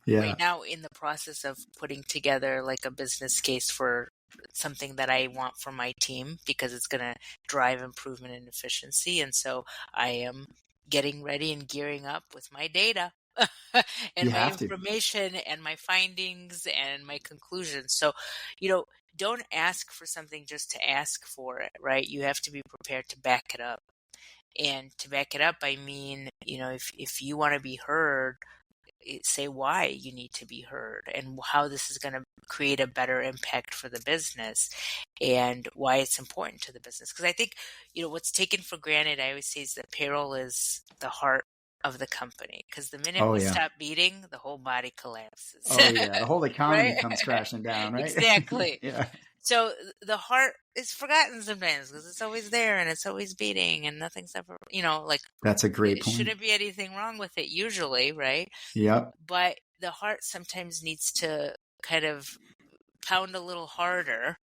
Speaker 1: Yeah.
Speaker 3: right now in the process of putting together like a business case for something that I want for my team, because it's going to drive improvement and efficiency. And so I am getting ready and gearing up with my data and
Speaker 1: You
Speaker 3: my
Speaker 1: have to.
Speaker 3: information and my findings and my conclusions. So, don't ask for something just to ask for it, right? You have to be prepared to back it up. And to back it up, I mean, if you want to be heard, say why you need to be heard and how this is going to create a better impact for the business and why it's important to the business. Because I think, what's taken for granted, I always say, is that payroll is the heart of the company. Because the minute we stop beating, the whole body collapses.
Speaker 1: Oh yeah, the whole economy
Speaker 3: Right?
Speaker 1: comes crashing down, right?
Speaker 3: Exactly.
Speaker 1: Yeah.
Speaker 3: So the heart is forgotten sometimes because it's always there and it's always beating and nothing's ever,
Speaker 1: That's a great point.
Speaker 3: Shouldn't be anything wrong with it usually, right?
Speaker 1: Yep.
Speaker 3: But the heart sometimes needs to kind of pound a little harder,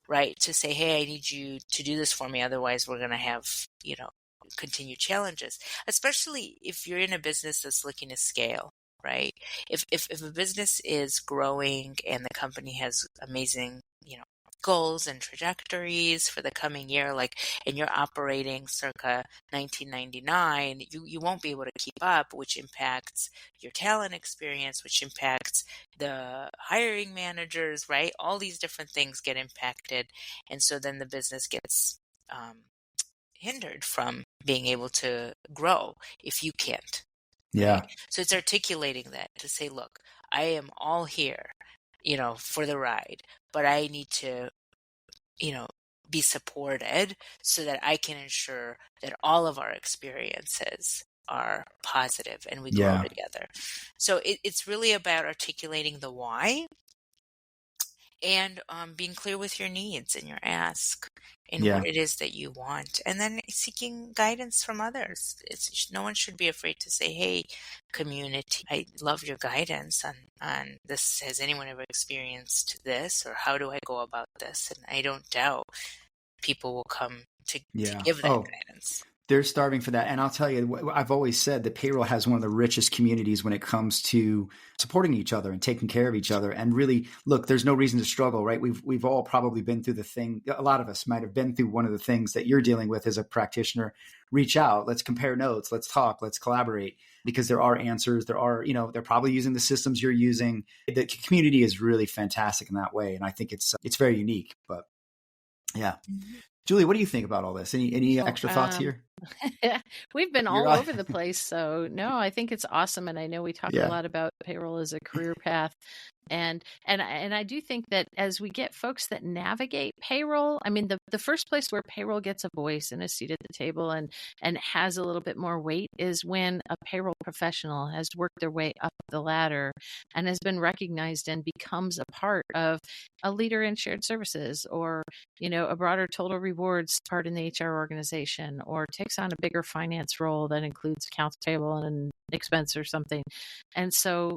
Speaker 3: right? To say, hey, I need you to do this for me. Otherwise, we're going to have, continued challenges, especially if you're in a business that's looking to scale, right? If a business is growing and the company has amazing, goals and trajectories for the coming year, and you're operating circa 1999, you won't be able to keep up, which impacts your talent experience, which impacts the hiring managers, right? All these different things get impacted. And so then the business gets hindered from being able to grow if you can't.
Speaker 1: Yeah.
Speaker 3: Right? So it's articulating that to say, look, I am all here, for the ride, but I need to, be supported so that I can ensure that all of our experiences are positive and we grow together. So it's really about articulating the why and being clear with your needs and your ask and what it is that you want, and then seeking guidance from others. No one should be afraid to say, hey, community, I love your guidance on this. Has anyone ever experienced this, or how do I go about this? And I don't doubt people will come to give that guidance.
Speaker 1: They're starving for that. And I'll tell you, I've always said that payroll has one of the richest communities when it comes to supporting each other and taking care of each other. And really, look, there's no reason to struggle, right? We've all probably been through the thing. A lot of us might have been through one of the things that you're dealing with as a practitioner. Reach out, let's compare notes, let's talk, let's collaborate, because there are answers. There are, they're probably using the systems you're using. The community is really fantastic in that way. And I think it's very unique, but yeah. Mm-hmm. Julie, what do you think about all this? Any extra thoughts here?
Speaker 2: We've been all over the place. So no, I think it's awesome. And I know we talk a lot about payroll as a career path. And I do think that as we get folks that navigate payroll, I mean, the first place where payroll gets a voice and a seat at the table and has a little bit more weight is when a payroll professional has worked their way up the ladder and has been recognized and becomes a part of a leader in shared services, or, a broader total rewards part in the HR organization, or takes on a bigger finance role that includes accounts payable and expense or something. And so,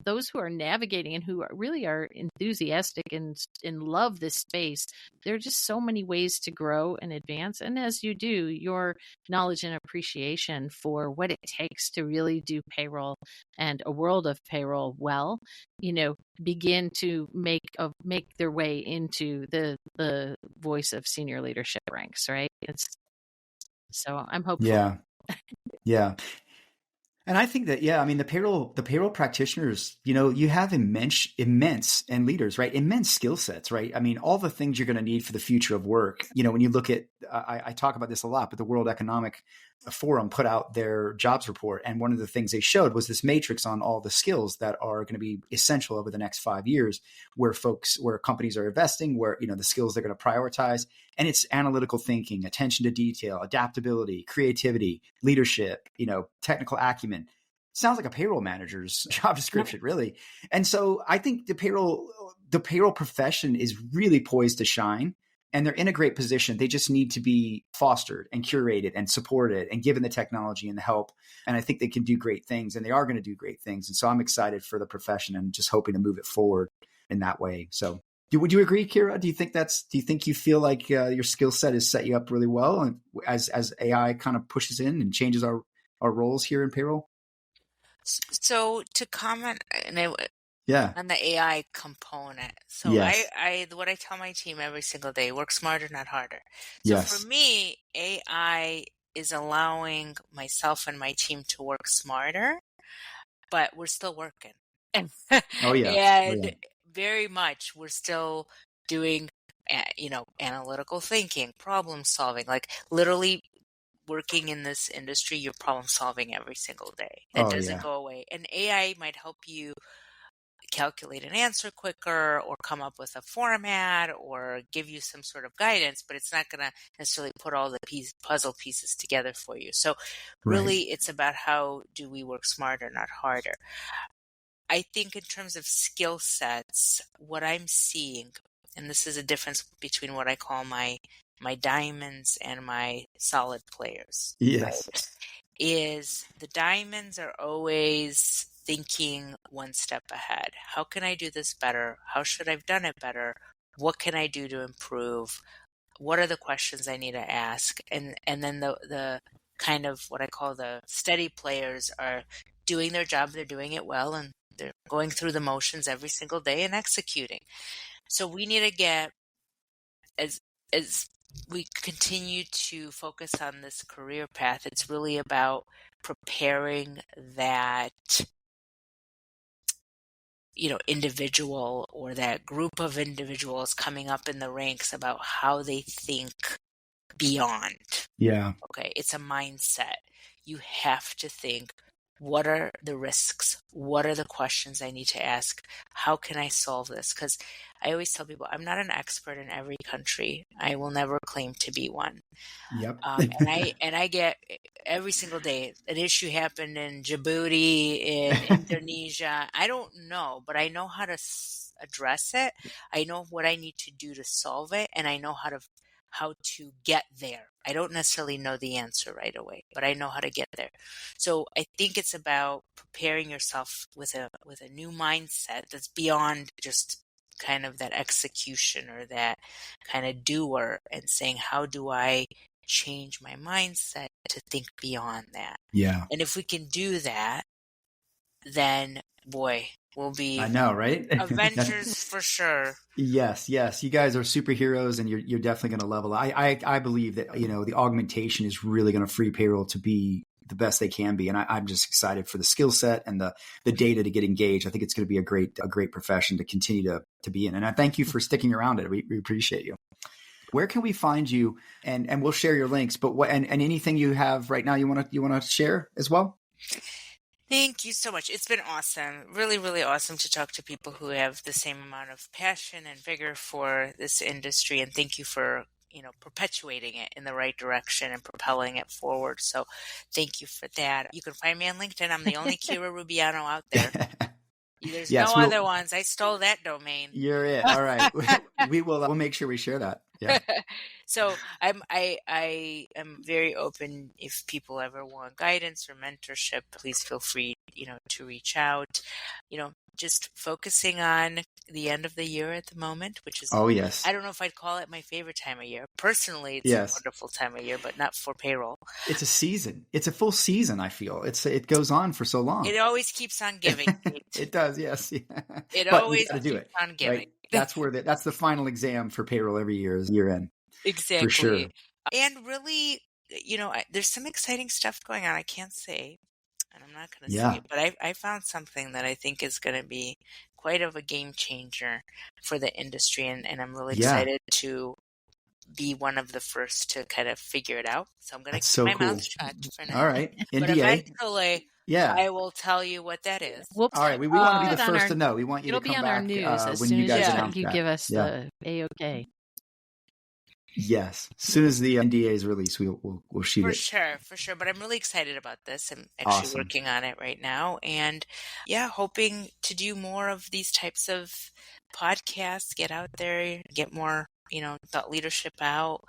Speaker 2: those who are navigating and who really are enthusiastic and love this space, there are just so many ways to grow and advance. And as you do, your knowledge and appreciation for what it takes to really do payroll and a world of payroll well, begin to make their way into the voice of senior leadership ranks, right? So I'm hopeful.
Speaker 1: Yeah. And I think that, I mean, the payroll practitioners, you have immense and leaders, right? Immense skill sets, right? I mean, all the things you're going to need for the future of work. When you look at, I talk about this a lot, but the World Economic forum put out their jobs report. And one of the things they showed was this matrix on all the skills that are going to be essential over the next 5 years, where companies are investing, where, the skills they're going to prioritize. And it's analytical thinking, attention to detail, adaptability, creativity, leadership, technical acumen. Sounds like a payroll manager's job description, really. And so I think the payroll profession is really poised to shine. And they're in a great position. They just need to be fostered and curated and supported and given the technology and the help. And I think they can do great things, and they are going to do great things. And so I'm excited for the profession and just hoping to move it forward in that way. So would you agree, Kira? Do you think you feel like your skill set has set you up really well, and as AI kind of pushes in and changes our roles here in payroll?
Speaker 3: So to comment, on the AI component. So
Speaker 1: yes.
Speaker 3: what I tell my team every single day, work smarter, not harder. So
Speaker 1: yes.
Speaker 3: for me, AI is allowing myself and my team to work smarter, but we're still working. And, and very much we're still doing, analytical thinking, problem solving, like literally working in this industry, you're problem solving every single day. That doesn't go away. And AI might help you calculate an answer quicker or come up with a format or give you some sort of guidance, but it's not going to necessarily put all the puzzle pieces together for you. So really it's about how do we work smarter, not harder. I think in terms of skill sets, what I'm seeing, and this is a difference between what I call my diamonds and my solid players.
Speaker 1: Yes.
Speaker 3: Right? Is the diamonds are always thinking one step ahead. How can I do this better? How should I have done it better? What can I do to improve? What are the questions I need to ask? And then the kind of what I call the steady players are doing their job. They're doing it well, and they're going through the motions every single day and executing. So we need to get, as we continue to focus on this career path, it's really about preparing that individual or that group of individuals coming up in the ranks about how they think beyond.
Speaker 1: Yeah.
Speaker 3: Okay. It's a mindset. You have to think, what are the risks? What are the questions I need to ask? How can I solve this? Because I always tell people, I'm not an expert in every country. I will never claim to be one.
Speaker 1: Yep.
Speaker 3: And I get every single day an issue happened in Djibouti, in Indonesia. I don't know, but I know how to address it. I know what I need to do to solve it, and I know how to get there. I don't necessarily know the answer right away, but I know how to get there. So I think it's about preparing yourself with a new mindset that's beyond just kind of that execution or that kind of doer, and saying, how do I change my mindset to think beyond that?
Speaker 1: Yeah.
Speaker 3: And if we can do that, then boy, we'll be,
Speaker 1: I know, right?
Speaker 3: Avengers for sure.
Speaker 1: Yes. You guys are superheroes, and you're definitely going to level. I believe that the augmentation is really going to free payroll to be the best they can be, and I'm just excited for the skill set and the data to get engaged. I think it's going to be a great profession to continue to be in, and I thank you for sticking around it. We appreciate you. Where can we find you? And we'll share your links. But and anything you have right now you want to share as well?
Speaker 3: Thank you so much. It's been awesome. Really, really awesome to talk to people who have the same amount of passion and vigor for this industry. And thank you for, perpetuating it in the right direction and propelling it forward. So thank you for that. You can find me on LinkedIn. I'm the only Kira Rubiano out there. There's no other ones. I stole that domain.
Speaker 1: You're it. All right. We'll make sure we share that. Yeah.
Speaker 3: So I am very open. If people ever want guidance or mentorship, please feel free, to reach out. Just focusing on the end of the year at the moment, which is,
Speaker 1: yes.
Speaker 3: I don't know if I'd call it my favorite time of year. Personally, it's a wonderful time of year, but not for payroll.
Speaker 1: It's a season. It's a full season. I feel it goes on for so long.
Speaker 3: It always keeps on giving.
Speaker 1: It does. Yes.
Speaker 3: It always keeps on giving.
Speaker 1: Right? That's the final exam for payroll every year is year end.
Speaker 3: Exactly.
Speaker 1: For sure.
Speaker 3: And really, there's some exciting stuff going on. I can't say, and I'm not going to say it, but I found something that I think is going to be quite of a game changer for the industry. And I'm really excited to be one of the first to kind of figure it out. So I'm going to
Speaker 1: That's
Speaker 3: keep
Speaker 1: so
Speaker 3: my
Speaker 1: cool.
Speaker 3: mouth shut for now.
Speaker 1: All right.
Speaker 3: But
Speaker 1: NDA.
Speaker 3: eventually,
Speaker 1: Yeah.
Speaker 3: I will tell you what that is.
Speaker 2: We'll
Speaker 1: All right. We want to be the
Speaker 2: put it on
Speaker 1: first
Speaker 2: our-
Speaker 1: to know. We want you
Speaker 2: It'll
Speaker 1: to
Speaker 2: be
Speaker 1: come
Speaker 2: on our
Speaker 1: back
Speaker 2: news as
Speaker 1: when
Speaker 2: soon
Speaker 1: you
Speaker 2: as
Speaker 1: guys
Speaker 3: Yeah.
Speaker 1: announce
Speaker 2: you
Speaker 1: that.
Speaker 2: give us
Speaker 1: Yeah.
Speaker 2: the A-OK.
Speaker 1: Yes. As soon as the NDA is released, we'll shoot
Speaker 3: For
Speaker 1: it.
Speaker 3: sure. But I'm really excited about this. I'm actually
Speaker 1: Awesome.
Speaker 3: working on it right now, and hoping to do more of these types of podcasts, get out there, get more, thought leadership out,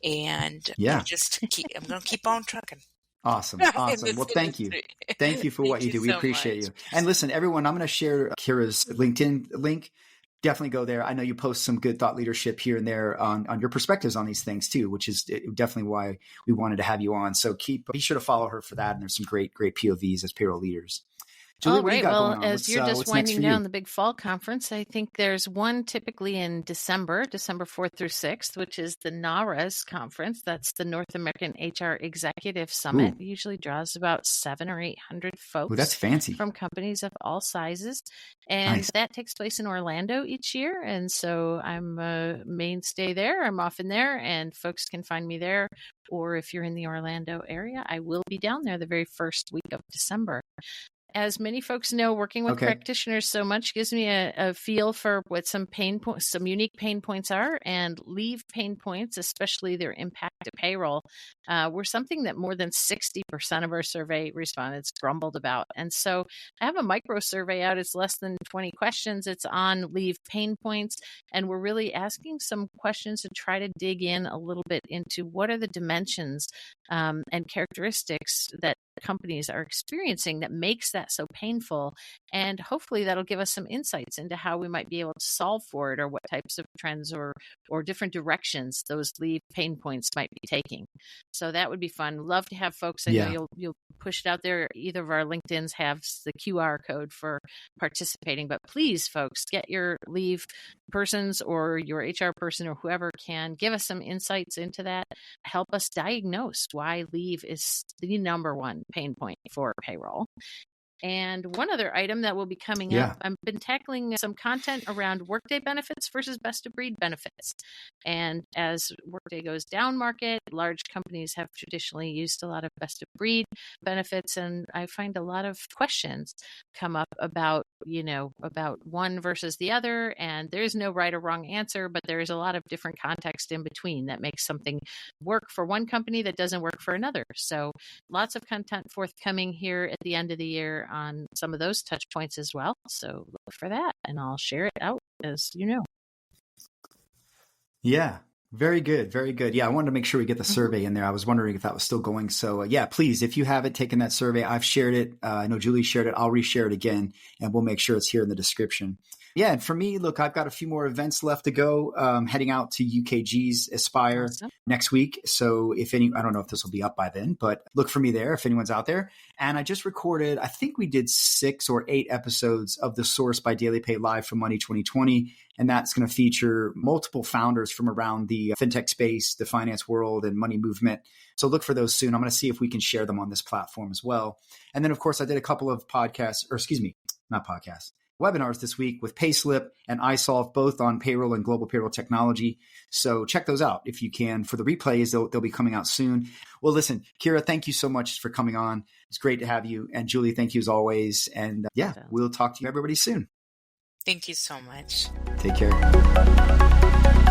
Speaker 3: and
Speaker 1: Yeah.
Speaker 3: I'm going to keep on trucking.
Speaker 1: Awesome.
Speaker 3: in
Speaker 1: Awesome.
Speaker 3: this
Speaker 1: Well, thank you.
Speaker 3: industry.
Speaker 1: Thank you for what you do. We
Speaker 3: so
Speaker 1: appreciate
Speaker 3: much.
Speaker 1: you. And listen, everyone, I'm going to share Kira's LinkedIn link. Definitely go there. I know you post some good thought leadership here and there on your perspectives on these things too, which is definitely why we wanted to have you on. So be sure to follow her for that. And there's some great POVs as payroll leaders. Julie, what do you got going on?
Speaker 2: As you're just
Speaker 1: what's next
Speaker 2: winding
Speaker 1: for
Speaker 2: down
Speaker 1: you?
Speaker 2: the big fall conference, I think there's one typically in December 4th through 6th, which is the NARAS conference. That's the North American HR Executive Summit. It usually draws about 700 or 800 folks.
Speaker 1: Ooh, that's fancy.
Speaker 2: From companies of all sizes. And
Speaker 1: Nice.
Speaker 2: that takes place in Orlando each year. And so I'm a mainstay there. I'm often there, and folks can find me there. Or if you're in the Orlando area, I will be down there the very first week of December. As many folks know, working with practitioners so much gives me a feel for what some unique pain points are, and leave pain points, especially their impact to payroll, were something that more than 60% of our survey respondents grumbled about. And so I have a micro survey out. It's less than 20 questions. It's on leave pain points. And we're really asking some questions to try to dig in a little bit into what are the dimensions and characteristics that companies are experiencing that makes that so painful, and hopefully that'll give us some insights into how we might be able to solve for it, or what types of trends or different directions those leave pain points might be taking. So that would be fun. Love to have folks. I know you'll push it out there. Either of our LinkedIn's have the QR code for participating, but please, folks, get your leave persons or your HR person or whoever can give us some insights into that. Help us diagnose why leave is the number one pain point for payroll. And one other item that will be coming up, I've been tackling some content around Workday benefits versus best of breed benefits. And as Workday goes down market, large companies have traditionally used a lot of best of breed benefits. And I find a lot of questions come up about one versus the other. And there is no right or wrong answer, but there is a lot of different context in between that makes something work for one company that doesn't work for another. So lots of content forthcoming here at the end of the year on some of those touch points as well. So look for that, and I'll share it out as you know.
Speaker 1: Yeah. Very good. Very good. Yeah. I wanted to make sure we get the survey in there. I was wondering if that was still going. So please, if you haven't taken that survey, I've shared it. I know Julie shared it. I'll reshare it again, and we'll make sure it's here in the description. Yeah. And for me, look, I've got a few more events left to go. Heading out to UKG's Aspire next week. So I don't know if this will be up by then, but look for me there if anyone's out there. And I just recorded, I think we did 6 or 8 episodes of The Source by Daily Pay Live from Money 2020. And that's going to feature multiple founders from around the fintech space, the finance world, and money movement. So look for those soon. I'm going to see if we can share them on this platform as well. And then, of course, I did a couple of webinars this week with Payslip and iSolve, both on payroll and global payroll technology. So check those out if you can. For the replays, they'll be coming out soon. Well, listen, Kira, thank you so much for coming on. It's great to have you. And Julie, thank you as always. And we'll talk to you everybody soon.
Speaker 3: Thank you so much.
Speaker 1: Take care.